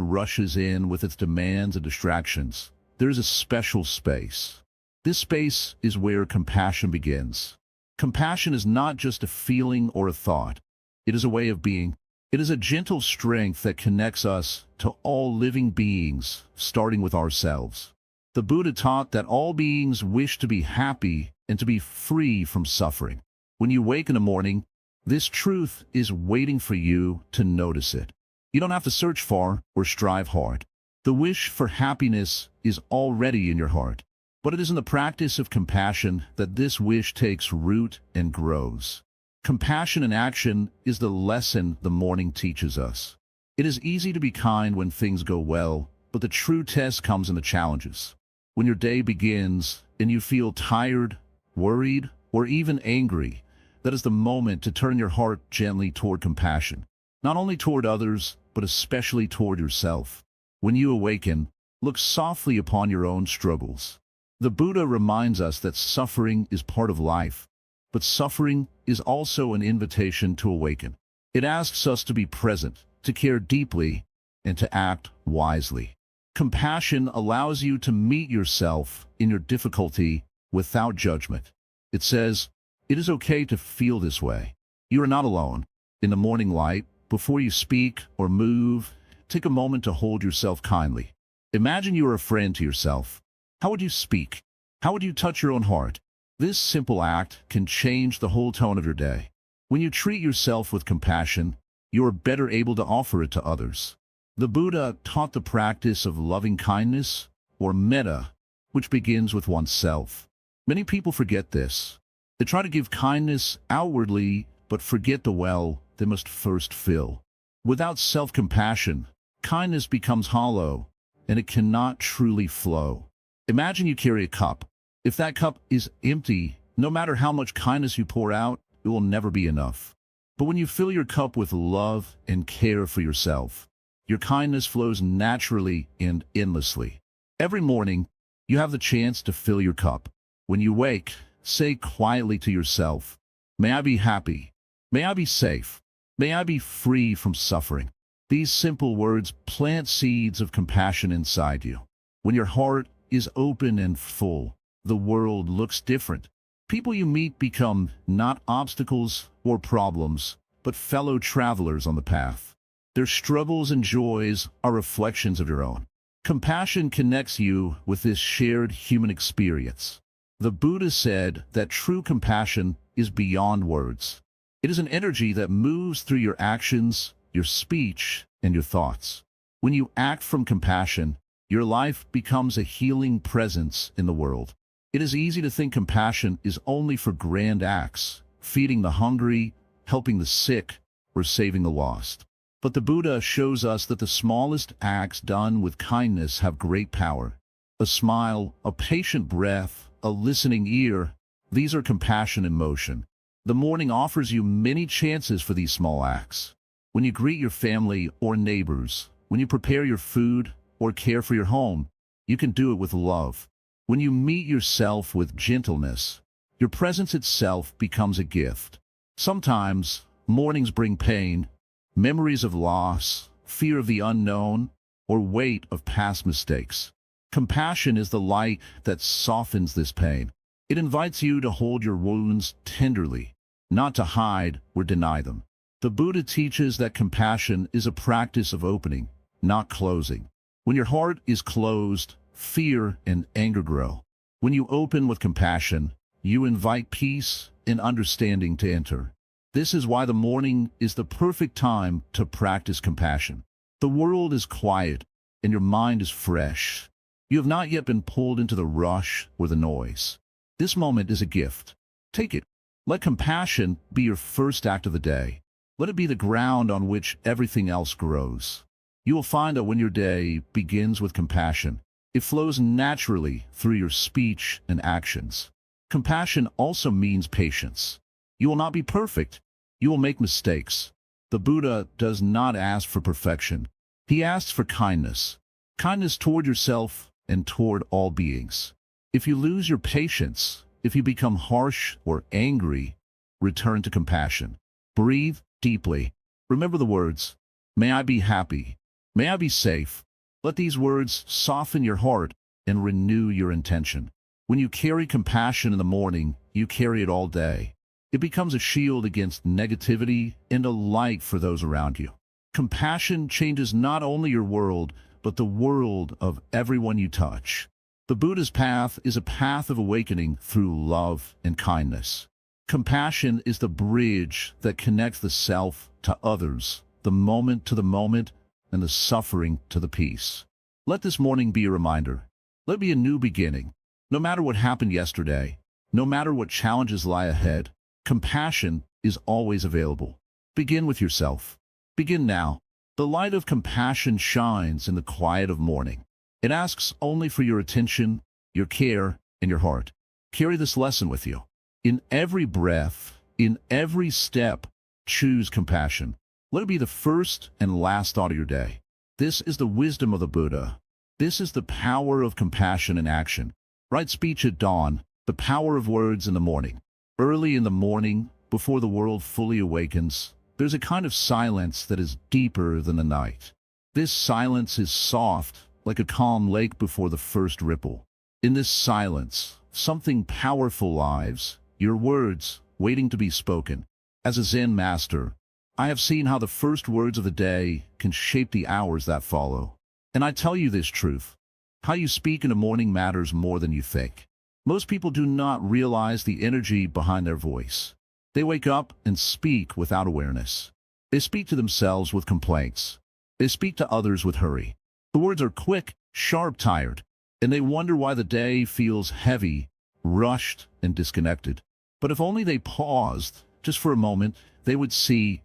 rushes in with its demands and distractions, there is a special space. This space is where compassion begins. Compassion is not just a feeling or a thought. It is a way of being. It is a gentle strength that connects us to all living beings, starting with ourselves. The Buddha taught that all beings wish to be happy and to be free from suffering. When you wake in the morning, this truth is waiting for you to notice it. You don't have to search far or strive hard. The wish for happiness is already in your heart. But it is in the practice of compassion that this wish takes root and grows. Compassion in action is the lesson the morning teaches us. It is easy to be kind when things go well, but the true test comes in the challenges. When your day begins and you feel tired, worried, or even angry, that is the moment to turn your heart gently toward compassion, not only toward others, but especially toward yourself. When you awaken, look softly upon your own struggles. The Buddha reminds us that suffering is part of life, but suffering is also an invitation to awaken. It asks us to be present, to care deeply, and to act wisely. Compassion allows you to meet yourself in your difficulty without judgment. It says, it is okay to feel this way. You are not alone. In the morning light, before you speak or move, take a moment to hold yourself kindly. Imagine you are a friend to yourself. How would you speak? How would you touch your own heart? This simple act can change the whole tone of your day. When you treat yourself with compassion, you are better able to offer it to others. The Buddha taught the practice of loving kindness, or metta, which begins with oneself. Many people forget this. They try to give kindness outwardly, but forget the well they must first fill. Without self-compassion, kindness becomes hollow, and it cannot truly flow. Imagine you carry a cup. If that cup is empty, no matter how much kindness you pour out, it will never be enough. But when you fill your cup with love and care for yourself, your kindness flows naturally and endlessly. Every morning, you have the chance to fill your cup. When you wake, say quietly to yourself, "May I be happy. May I be safe. May I be free from suffering." These simple words plant seeds of compassion inside you. When your heart is open and full, the world looks different. People you meet become not obstacles or problems, but fellow travelers on the path. Their struggles and joys are reflections of your own. Compassion connects you with this shared human experience. The Buddha said that true compassion is beyond words. It is an energy that moves through your actions, your speech, and your thoughts. When you act from compassion, your life becomes a healing presence in the world. It is easy to think compassion is only for grand acts, feeding the hungry, helping the sick, or saving the lost. But the Buddha shows us that the smallest acts done with kindness have great power. A smile, a patient breath, a listening ear, these are compassion in motion. The morning offers you many chances for these small acts. When you greet your family or neighbors, when you prepare your food or care for your home, you can do it with love. When you meet yourself with gentleness, your presence itself becomes a gift. Sometimes, mornings bring pain, memories of loss, fear of the unknown, or weight of past mistakes. Compassion is the light that softens this pain. It invites you to hold your wounds tenderly, not to hide or deny them. The Buddha teaches that compassion is a practice of opening, not closing. When your heart is closed, fear and anger grow. When you open with compassion, you invite peace and understanding to enter. This is why the morning is the perfect time to practice compassion. The world is quiet and your mind is fresh. You have not yet been pulled into the rush or the noise. This moment is a gift. Take it. Let compassion be your first act of the day. Let it be the ground on which everything else grows. You will find that when your day begins with compassion, it flows naturally through your speech and actions. Compassion also means patience. You will not be perfect. You will make mistakes. The Buddha does not ask for perfection. He asks for kindness. Kindness toward yourself and toward all beings. If you lose your patience, if you become harsh or angry, return to compassion. Breathe deeply. Remember the words, "May I be happy. May I be safe." Let these words soften your heart and renew your intention. When you carry compassion in the morning, you carry it all day. It becomes a shield against negativity and a light for those around you. Compassion changes not only your world, but the world of everyone you touch. The Buddha's path is a path of awakening through love and kindness. Compassion is the bridge that connects the self to others, the moment to the moment, and the suffering to the peace. Let this morning be a reminder. Let it be a new beginning. No matter what happened yesterday, no matter what challenges lie ahead, compassion is always available. Begin with yourself. Begin now. The light of compassion shines in the quiet of morning. It asks only for your attention, your care, and your heart. Carry this lesson with you. In every breath, in every step, choose compassion. Let it be the first and last thought of your day. This is the wisdom of the Buddha. This is the power of compassion in action. Right speech at dawn, the power of words in the morning. Early in the morning, before the world fully awakens, there's a kind of silence that is deeper than the night. This silence is soft, like a calm lake before the first ripple. In this silence, something powerful lies, your words, waiting to be spoken. As a Zen master, I have seen how the first words of the day can shape the hours that follow. And I tell you this truth. How you speak in the morning matters more than you think. Most people do not realize the energy behind their voice. They wake up and speak without awareness. They speak to themselves with complaints. They speak to others with hurry. The words are quick, sharp, tired, and they wonder why the day feels heavy, rushed, and disconnected. But if only they paused, just for a moment, they would see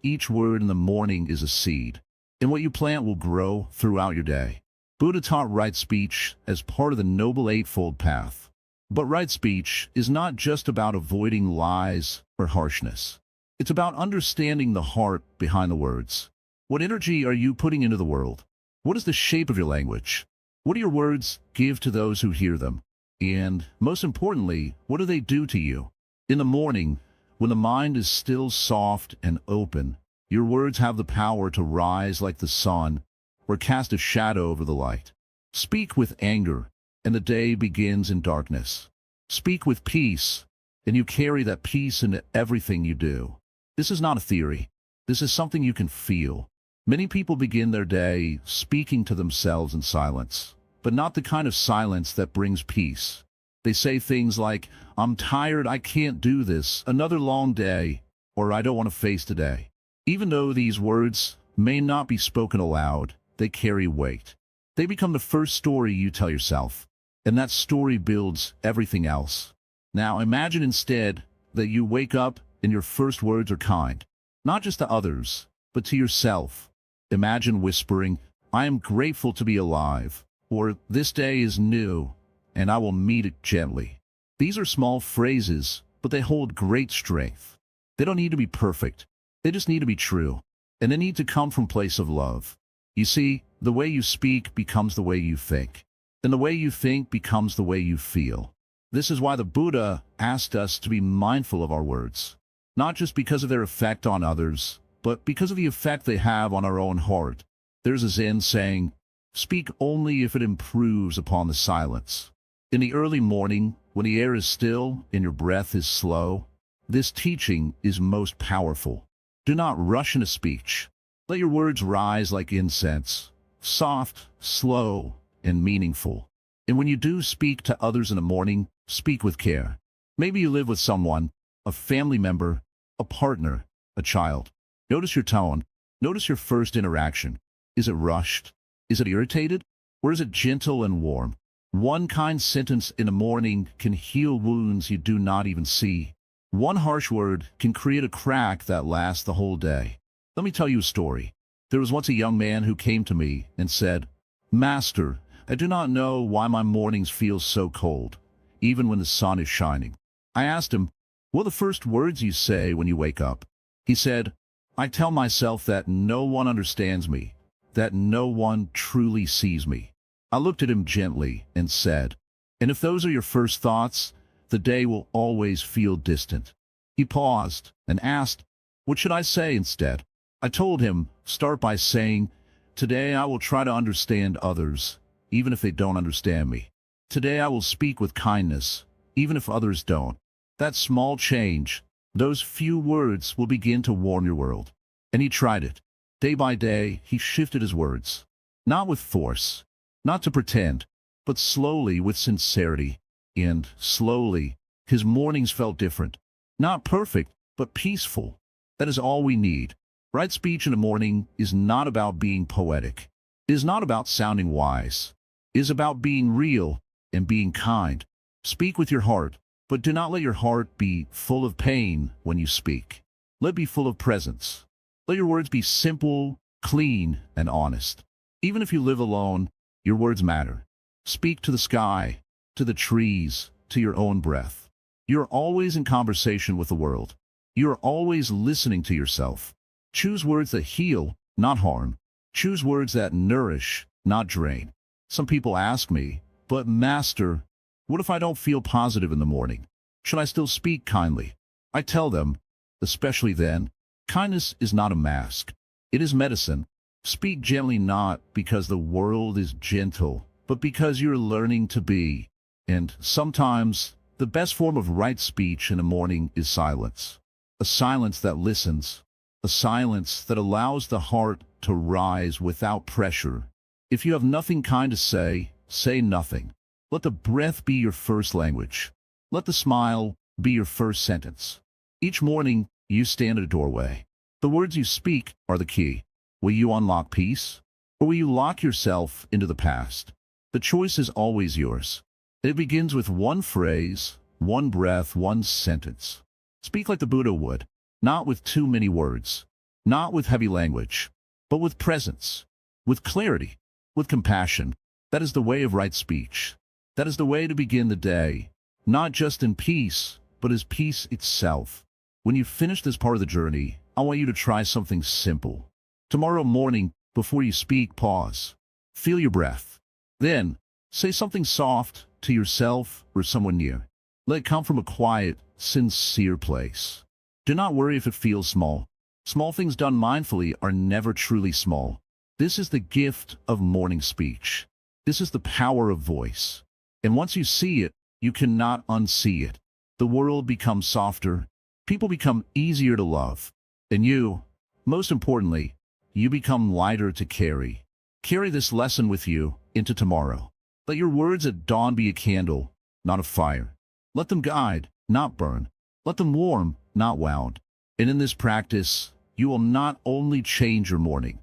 each word in the morning is a seed, and what you plant will grow throughout your day. Buddha taught right speech as part of the Noble Eightfold Path. But right speech is not just about avoiding lies or harshness. It's about understanding the heart behind the words. What energy are you putting into the world? What is the shape of your language? What do your words give to those who hear them? And, most importantly, what do they do to you? In the morning, when the mind is still soft and open, your words have the power to rise like the sun or cast a shadow over the light. Speak with anger, and the day begins in darkness. Speak with peace, and you carry that peace into everything you do. This is not a theory. This is something you can feel. Many people begin their day speaking to themselves in silence, but not the kind of silence that brings peace. They say things like, "I'm tired, I can't do this, another long day," or "I don't want to face today." Even though these words may not be spoken aloud, they carry weight. They become the first story you tell yourself, and that story builds everything else. Now imagine instead that you wake up and your first words are kind, not just to others, but to yourself. Imagine whispering, "I am grateful to be alive," or "This day is new, and I will meet it gently." These are small phrases, but they hold great strength. They don't need to be perfect. They just need to be true, and they need to come from a place of love. You see, the way you speak becomes the way you think, and the way you think becomes the way you feel. This is why the Buddha asked us to be mindful of our words, not just because of their effect on others, but because of the effect they have on our own heart. There's a Zen saying, Speak only if it improves upon the silence. In the early morning, when the air is still and your breath is slow, this teaching is most powerful. Do not rush into speech. Let your words rise like incense, soft, slow, and meaningful. And when you do speak to others in the morning, speak with care. Maybe you live with someone, a family member, a partner, a child. Notice your tone. Notice your first interaction. Is it rushed? Is it irritated? Or is it gentle and warm? One kind sentence in the morning can heal wounds you do not even see. One harsh word can create a crack that lasts the whole day. Let me tell you a story. There was once a young man who came to me and said, "Master, I do not know why my mornings feel so cold, even when the sun is shining." I asked him, "What are the first words you say when you wake up?" He said, "I tell myself that no one understands me, that no one truly sees me." I looked at him gently and said, "And if those are your first thoughts, the day will always feel distant." He paused and asked, "What should I say instead?" I told him, "Start by saying, 'Today I will try to understand others, even if they don't understand me. Today I will speak with kindness, even if others don't.'" That small change, those few words will begin to warm your world. And he tried it. Day by day, he shifted his words. Not with force, not to pretend, but slowly with sincerity. And slowly, his mornings felt different. Not perfect, but peaceful. That is all we need. Right speech in the morning is not about being poetic. It is not about sounding wise. It is about being real and being kind. Speak with your heart, but do not let your heart be full of pain when you speak. Let it be full of presence. Let your words be simple, clean, and honest. Even if you live alone, your words matter. Speak to the sky, to the trees, to your own breath. You are always in conversation with the world. You are always listening to yourself. Choose words that heal, not harm. Choose words that nourish, not drain. Some people ask me, "But Master, what if I don't feel positive in the morning? Should I still speak kindly?" I tell them, especially then, kindness is not a mask. It is medicine. Speak gently not because the world is gentle, but because you're learning to be. And sometimes, the best form of right speech in the morning is silence. A silence that listens. A silence that allows the heart to rise without pressure. If you have nothing kind to say, say nothing. Let the breath be your first language. Let the smile be your first sentence. Each morning, you stand at a doorway. The words you speak are the key. Will you unlock peace? Or will you lock yourself into the past? The choice is always yours. It begins with one phrase, one breath, one sentence. Speak like the Buddha would, not with too many words, not with heavy language, but with presence, with clarity, with compassion. That is the way of right speech. That is the way to begin the day, not just in peace, but as peace itself. When you finish this part of the journey, I want you to try something simple. Tomorrow morning, before you speak, pause. Feel your breath. Then, say something soft to yourself or someone near. Let it come from a quiet, sincere place. Do not worry if it feels small. Small things done mindfully are never truly small. This is the gift of morning speech. This is the power of voice. And once you see it, you cannot unsee it. The world becomes softer. People become easier to love. And you, most importantly, you become lighter to carry. Carry this lesson with you into tomorrow. Let your words at dawn be a candle, not a fire. Let them guide, not burn. Let them warm, not wound. And in this practice, you will not only change your morning,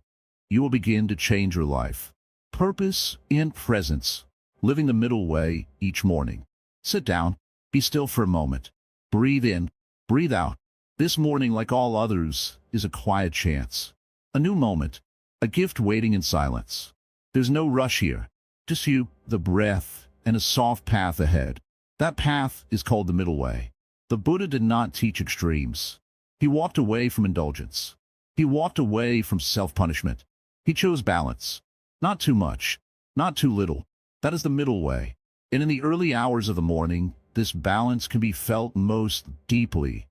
you will begin to change your life. Purpose and presence, living the middle way each morning. Sit down, be still for a moment. Breathe in, breathe out. This morning, like all others, is a quiet chance. A new moment, a gift waiting in silence. There's no rush here, just you, the breath, and a soft path ahead. That path is called the middle way. The Buddha did not teach extremes. He walked away from indulgence. He walked away from self-punishment. He chose balance. Not too much, not too little. That is the middle way. And in the early hours of the morning, this balance can be felt most deeply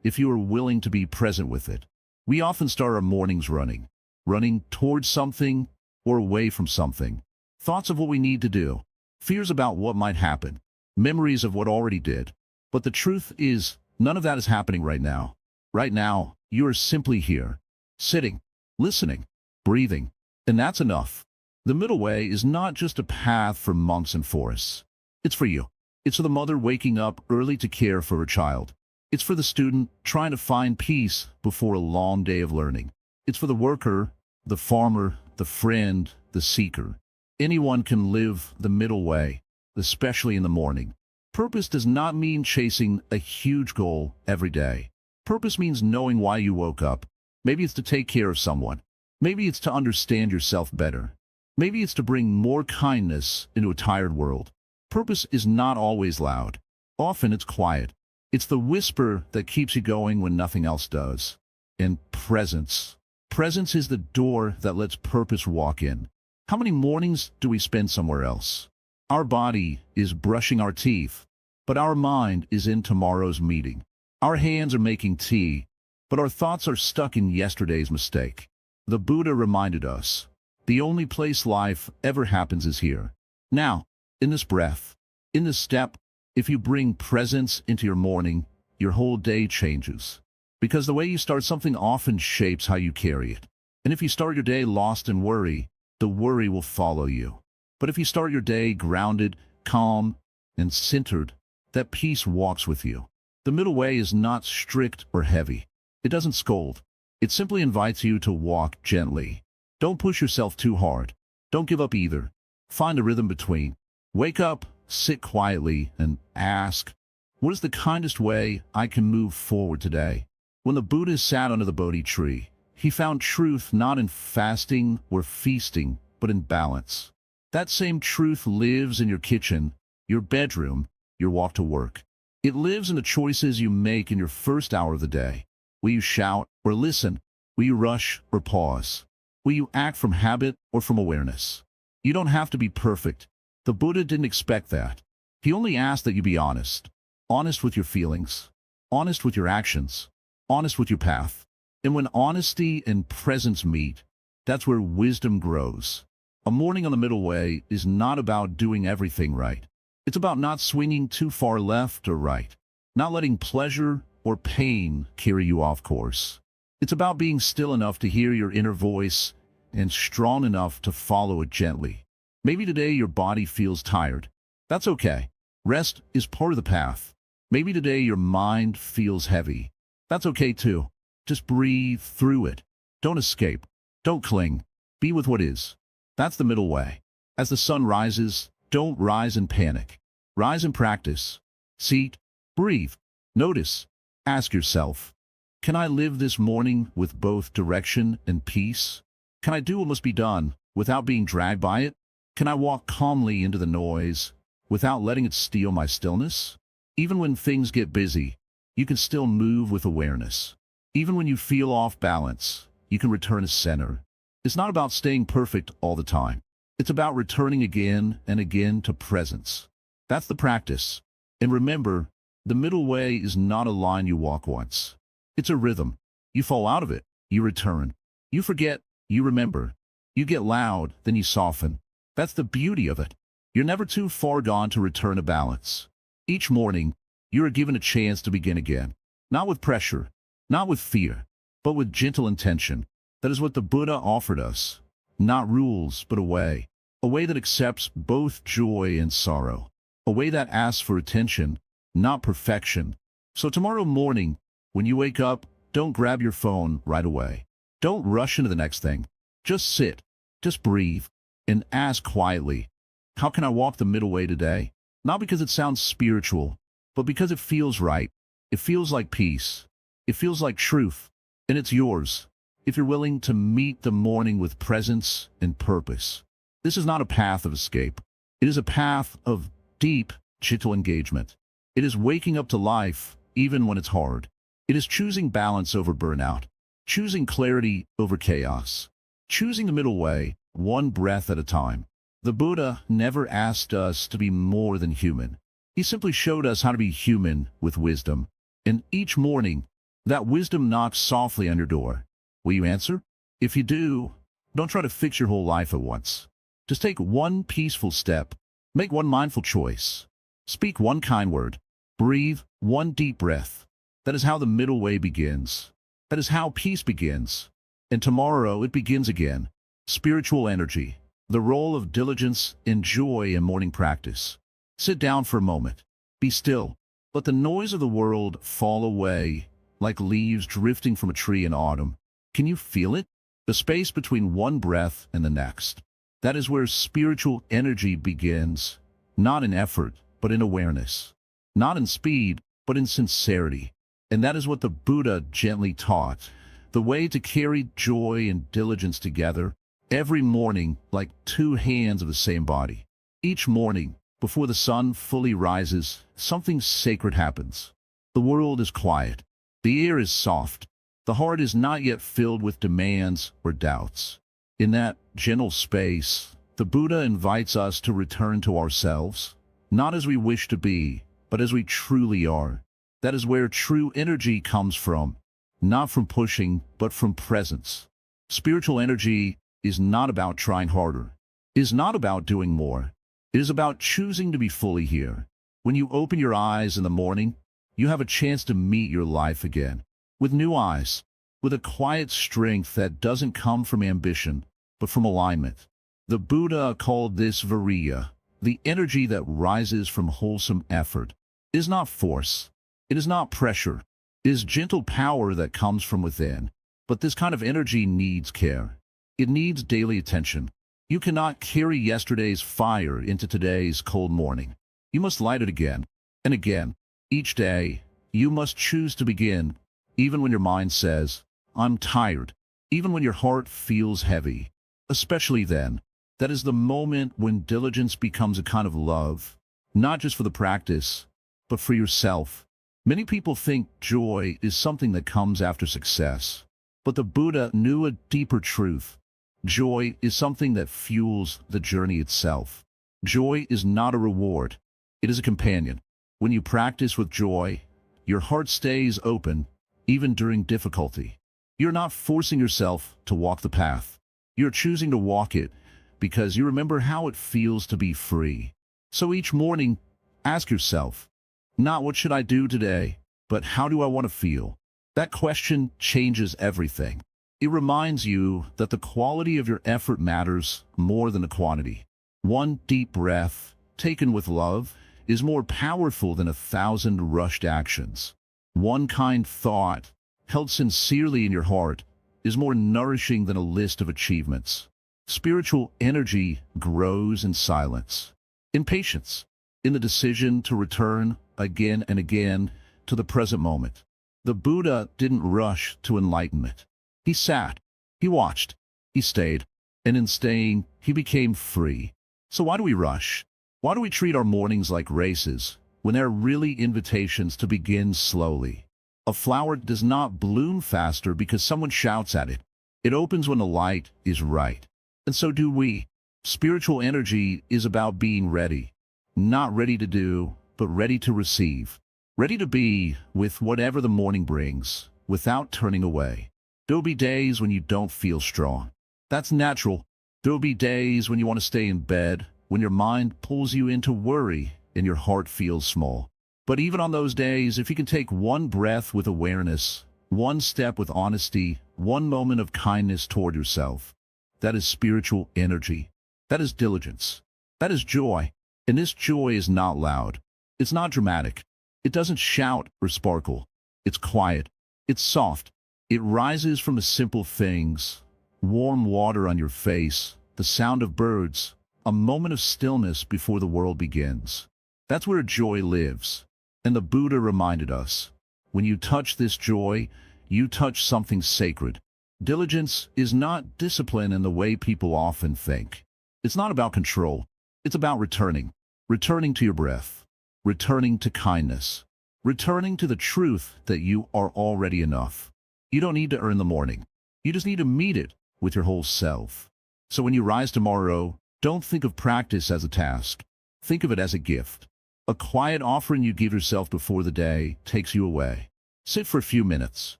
if you are willing to be present with it. We often start our mornings running towards something or away from something. thoughts of what we need to do, fears about what might happen, memories of what already did. But the truth is, none of that is happening right now. Right now, you are simply here, sitting, listening, breathing, and that's enough. The middle way is not just a path for monks and forests. It's for you. It's for the mother waking up early to care for her child. It's for the student trying to find peace before a long day of learning. It's for the worker, the farmer, the friend, the seeker. Anyone can live the middle way, especially in the morning. Purpose does not mean chasing a huge goal every day. Purpose means knowing why you woke up. Maybe it's to take care of someone. Maybe it's to understand yourself better. Maybe it's to bring more kindness into a tired world. Purpose is not always loud. Often it's quiet. It's the whisper that keeps you going when nothing else does. And presence. Presence is the door that lets purpose walk in. How many mornings do we spend somewhere else? Our body is brushing our teeth, but our mind is in tomorrow's meeting. Our hands are making tea, but our thoughts are stuck in yesterday's mistake. The Buddha reminded us, the only place life ever happens is here. Now, in this breath, in this step, if you bring presence into your morning, your whole day changes. Because the way you start something often shapes how you carry it. And if you start your day lost in worry, the worry will follow you. But if you start your day grounded, calm, and centered, that peace walks with you. The middle way is not strict or heavy. It doesn't scold. It simply invites you to walk gently. Don't push yourself too hard. Don't give up either. Find a rhythm between. Wake up, sit quietly, and ask, what is the kindest way I can move forward today? When the Buddha sat under the Bodhi tree, he found truth not in fasting or feasting, but in balance. That same truth lives in your kitchen, your bedroom, your walk to work. It lives in the choices you make in your first hour of the day. Will you shout or listen? Will you rush or pause? Will you act from habit or from awareness? You don't have to be perfect. The Buddha didn't expect that. He only asked that you be honest. Honest with your feelings. Honest with your actions. Honest with your path. And when honesty and presence meet, that's where wisdom grows. A morning on the middle way is not about doing everything right. It's about not swinging too far left or right, not letting pleasure or pain carry you off course. It's about being still enough to hear your inner voice and strong enough to follow it gently. Maybe today your body feels tired. That's okay. Rest is part of the path. Maybe today your mind feels heavy. That's okay too. Just breathe through it. Don't escape. Don't cling. Be with what is. That's the middle way. As the sun rises, don't rise in panic. Rise in practice. Sit, breathe, notice, ask yourself, can I live this morning with both direction and peace? Can I do what must be done without being dragged by it? Can I walk calmly into the noise without letting it steal my stillness? Even when things get busy, you can still move with awareness. Even when you feel off balance, you can return to center. It's not about staying perfect all the time. It's about returning again and again to presence. That's the practice. And remember, the middle way is not a line you walk once. It's a rhythm. You fall out of it, you return. You forget, you remember. You get loud, then you soften. That's the beauty of it. You're never too far gone to return to balance. Each morning, you are given a chance to begin again. Not with pressure, not with fear, but with gentle intention. That is what the Buddha offered us. Not rules, but a way. A way that accepts both joy and sorrow. A way that asks for attention, not perfection. So tomorrow morning, when you wake up, don't grab your phone right away. Don't rush into the next thing. Just sit, just breathe, and ask quietly, how can I walk the middle way today? Not because it sounds spiritual, but because it feels right. It feels like peace. It feels like truth. And it's yours, if you're willing to meet the morning with presence and purpose. This is not a path of escape. It is a path of deep, gentle engagement. It is waking up to life, even when it's hard. It is choosing balance over burnout, choosing clarity over chaos, choosing the middle way, one breath at a time. The Buddha never asked us to be more than human. He simply showed us how to be human with wisdom. And each morning, that wisdom knocks softly on your door. Will you answer? If you do, don't try to fix your whole life at once. Just take one peaceful step. Make one mindful choice. Speak one kind word. Breathe one deep breath. That is how the middle way begins. That is how peace begins. And tomorrow it begins again. Spiritual energy. The role of diligence in joy and morning practice. Sit down for a moment. Be still. Let the noise of the world fall away, like leaves drifting from a tree in autumn. Can you feel it? The space between one breath and the next. That is where spiritual energy begins, not in effort, but in awareness. Not in speed, but in sincerity. And that is what the Buddha gently taught. The way to carry joy and diligence together, every morning like two hands of the same body. Each morning, before the sun fully rises, something sacred happens. The world is quiet. The air is soft. The heart is not yet filled with demands or doubts. In that gentle space, the Buddha invites us to return to ourselves, not as we wish to be, but as we truly are. That is where true energy comes from, not from pushing, but from presence. Spiritual energy is not about trying harder. It is not about doing more. It is about choosing to be fully here. When you open your eyes in the morning, you have a chance to meet your life again, with new eyes, with a quiet strength that doesn't come from ambition, but from alignment. The Buddha called this viriya, the energy that rises from wholesome effort. It is not force. It is not pressure. It is gentle power that comes from within. But this kind of energy needs care. It needs daily attention. You cannot carry yesterday's fire into today's cold morning. You must light it again and again. Each day, you must choose to begin, even when your mind says, "I'm tired," even when your heart feels heavy. Especially then, that is the moment when diligence becomes a kind of love, not just for the practice, but for yourself. Many people think joy is something that comes after success, but the Buddha knew a deeper truth. Joy is something that fuels the journey itself. Joy is not a reward. It is a companion. When you practice with joy, your heart stays open, even during difficulty. You're not forcing yourself to walk the path. You're choosing to walk it because you remember how it feels to be free. So each morning, ask yourself, not what should I do today, but how do I want to feel? That question changes everything. It reminds you that the quality of your effort matters more than the quantity. One deep breath, taken with love, is more powerful than 1,000 rushed actions. One kind thought, held sincerely in your heart, is more nourishing than a list of achievements. Spiritual energy grows in silence, in patience, in the decision to return again and again to the present moment. The Buddha didn't rush to enlightenment. He sat, he watched, he stayed, and in staying, he became free. So why do we rush? Why do we treat our mornings like races, when they're really invitations to begin slowly? A flower does not bloom faster because someone shouts at it. It opens when the light is right. And so do we. Spiritual energy is about being ready. Not ready to do, but ready to receive. Ready to be with whatever the morning brings, without turning away. There'll be days when you don't feel strong. That's natural. There'll be days when you want to stay in bed, when your mind pulls you into worry and your heart feels small. But even on those days, if you can take one breath with awareness, one step with honesty, one moment of kindness toward yourself, that is spiritual energy. That is diligence. That is joy. And this joy is not loud. It's not dramatic. It doesn't shout or sparkle. It's quiet. It's soft. It rises from the simple things: warm water on your face, the sound of birds, a moment of stillness before the world begins. That's where joy lives. And the Buddha reminded us, when you touch this joy, you touch something sacred. Diligence is not discipline in the way people often think. It's not about control. It's about returning. Returning to your breath. Returning to kindness. Returning to the truth that you are already enough. You don't need to earn the morning. You just need to meet it with your whole self. So when you rise tomorrow, don't think of practice as a task. Think of it as a gift. A quiet offering you give yourself before the day takes you away. Sit for a few minutes.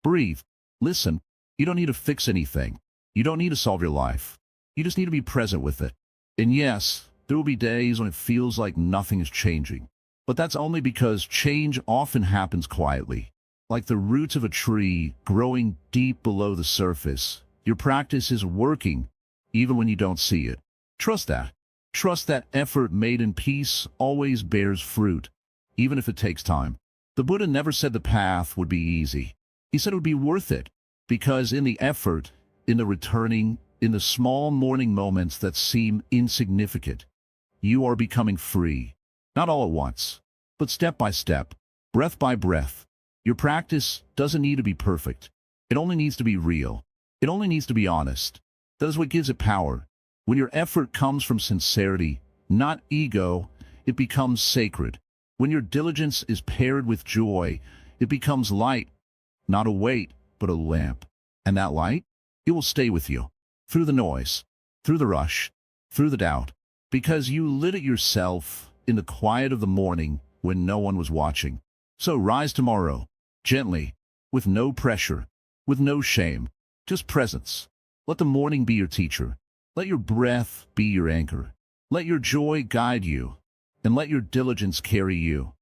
Breathe. Listen. You don't need to fix anything. You don't need to solve your life. You just need to be present with it. And yes, there will be days when it feels like nothing is changing. But that's only because change often happens quietly. Like the roots of a tree growing deep below the surface, your practice is working even when you don't see it. Trust that. Trust that effort made in peace always bears fruit, even if it takes time. The Buddha never said the path would be easy. He said it would be worth it, because in the effort, in the returning, in the small morning moments that seem insignificant, you are becoming free. Not all at once, but step by step, breath by breath. Your practice doesn't need to be perfect. It only needs to be real. It only needs to be honest. That is what gives it power. When your effort comes from sincerity, not ego, it becomes sacred. When your diligence is paired with joy, it becomes light, not a weight, but a lamp. And that light, it will stay with you, through the noise, through the rush, through the doubt, because you lit it yourself in the quiet of the morning when no one was watching. So rise tomorrow, gently, with no pressure, with no shame, just presence. Let the morning be your teacher. Let your breath be your anchor. Let your joy guide you, and let your diligence carry you,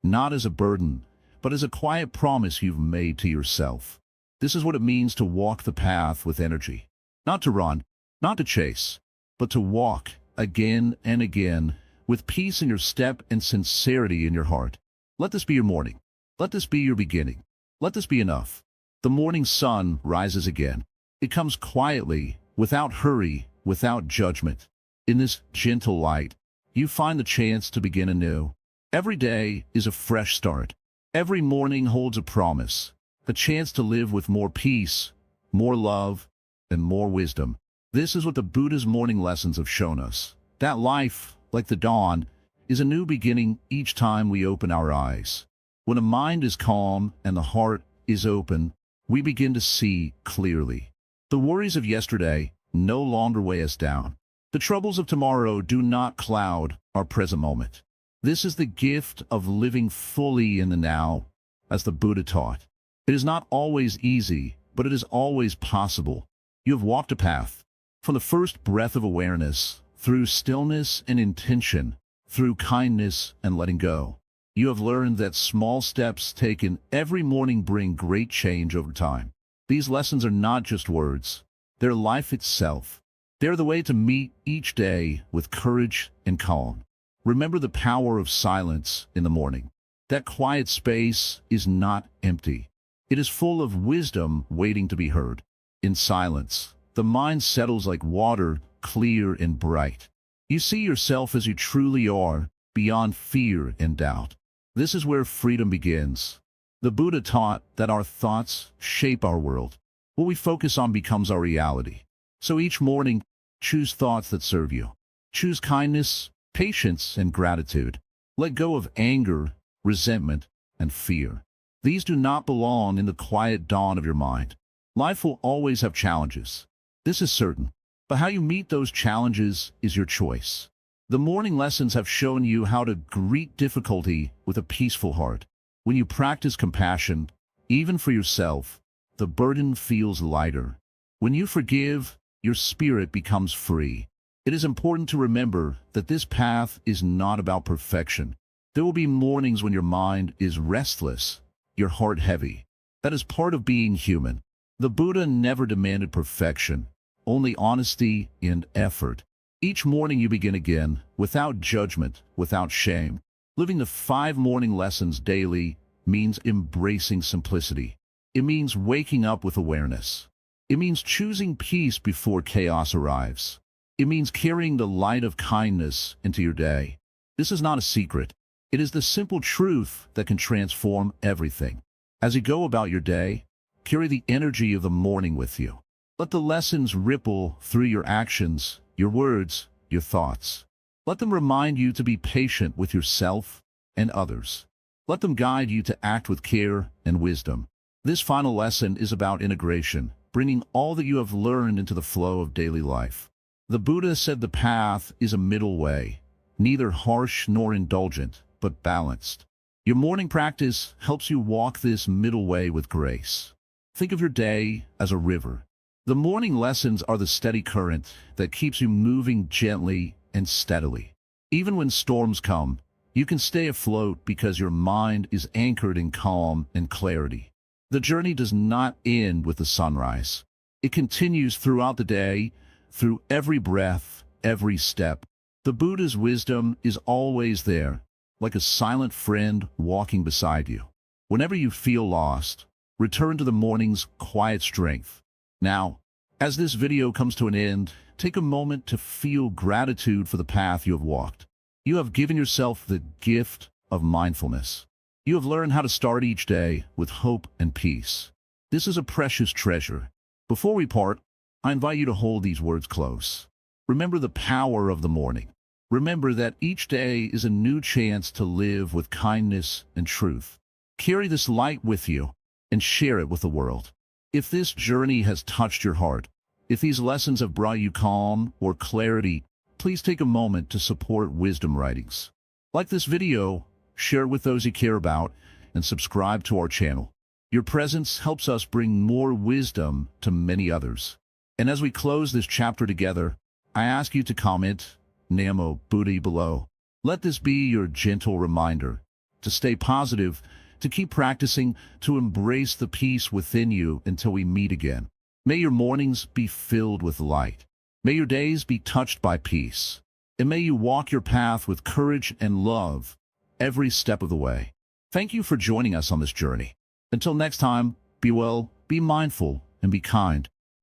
not as a burden, but as a quiet promise you've made to yourself. This is what it means to walk the path with energy. Not to run, not to chase, but to walk again and again, with peace in your step and sincerity in your heart. Let this be your morning. Let this be your beginning. Let this be enough. The morning sun rises again. It comes quietly, without hurry, without judgment. In this gentle light, you find the chance to begin anew. Every day is a fresh start. Every morning holds a promise, a chance to live with more peace, more love, and more wisdom. This is what the Buddha's morning lessons have shown us. That life, like the dawn, is a new beginning each time we open our eyes. When a mind is calm and the heart is open, we begin to see clearly. The worries of yesterday no longer weigh us down. The troubles of tomorrow do not cloud our present moment. This is the gift of living fully in the now, as the Buddha taught. It is not always easy, but it is always possible. You have walked a path, from the first breath of awareness, through stillness and intention, through kindness and letting go. You have learned that small steps taken every morning bring great change over time. These lessons are not just words. They're life itself. They're the way to meet each day with courage and calm. Remember the power of silence in the morning. That quiet space is not empty. It is full of wisdom waiting to be heard. In silence, the mind settles like water, clear and bright. You see yourself as you truly are, beyond fear and doubt. This is where freedom begins. The Buddha taught that our thoughts shape our world. What we focus on becomes our reality. So each morning, choose thoughts that serve you. Choose kindness, patience, and gratitude. Let go of anger, resentment, and fear. These do not belong in the quiet dawn of your mind. Life will always have challenges. This is certain. But how you meet those challenges is your choice. The morning lessons have shown you how to greet difficulty with a peaceful heart. When you practice compassion, even for yourself, the burden feels lighter. When you forgive, your spirit becomes free. It is important to remember that this path is not about perfection. There will be mornings when your mind is restless, your heart heavy. That is part of being human. The Buddha never demanded perfection, only honesty and effort. Each morning you begin again, without judgment, without shame. Living the 5 morning lessons daily means embracing simplicity. It means waking up with awareness. It means choosing peace before chaos arrives. It means carrying the light of kindness into your day. This is not a secret. It is the simple truth that can transform everything. As you go about your day, carry the energy of the morning with you. Let the lessons ripple through your actions, your words, your thoughts. Let them remind you to be patient with yourself and others. Let them guide you to act with care and wisdom. This final lesson is about integration, bringing all that you have learned into the flow of daily life. The Buddha said the path is a middle way, neither harsh nor indulgent, but balanced. Your morning practice helps you walk this middle way with grace. Think of your day as a river. The morning lessons are the steady current that keeps you moving gently and steadily. Even when storms come, you can stay afloat because your mind is anchored in calm and clarity. The journey does not end with the sunrise. It continues throughout the day, through every breath, every step. The Buddha's wisdom is always there, like a silent friend walking beside you. Whenever you feel lost, return to the morning's quiet strength. Now, as this video comes to an end, take a moment to feel gratitude for the path you have walked. You have given yourself the gift of mindfulness. You have learned how to start each day with hope and peace. This is a precious treasure. Before we part, I invite you to hold these words close. Remember the power of the morning. Remember that each day is a new chance to live with kindness and truth. Carry this light with you and share it with the world. If this journey has touched your heart, if these lessons have brought you calm or clarity, please take a moment to support Wisdom Writings. Like this video, share it with those you care about, and subscribe to our channel. Your presence helps us bring more wisdom to many others. And as we close this chapter together, I ask you to comment Namo Buddhi below. Let this be your gentle reminder to stay positive, to keep practicing, to embrace the peace within you until we meet again. May your mornings be filled with light. May your days be touched by peace. And may you walk your path with courage and love every step of the way. Thank you for joining us on this journey. Until next time, be well, be mindful, and be kind.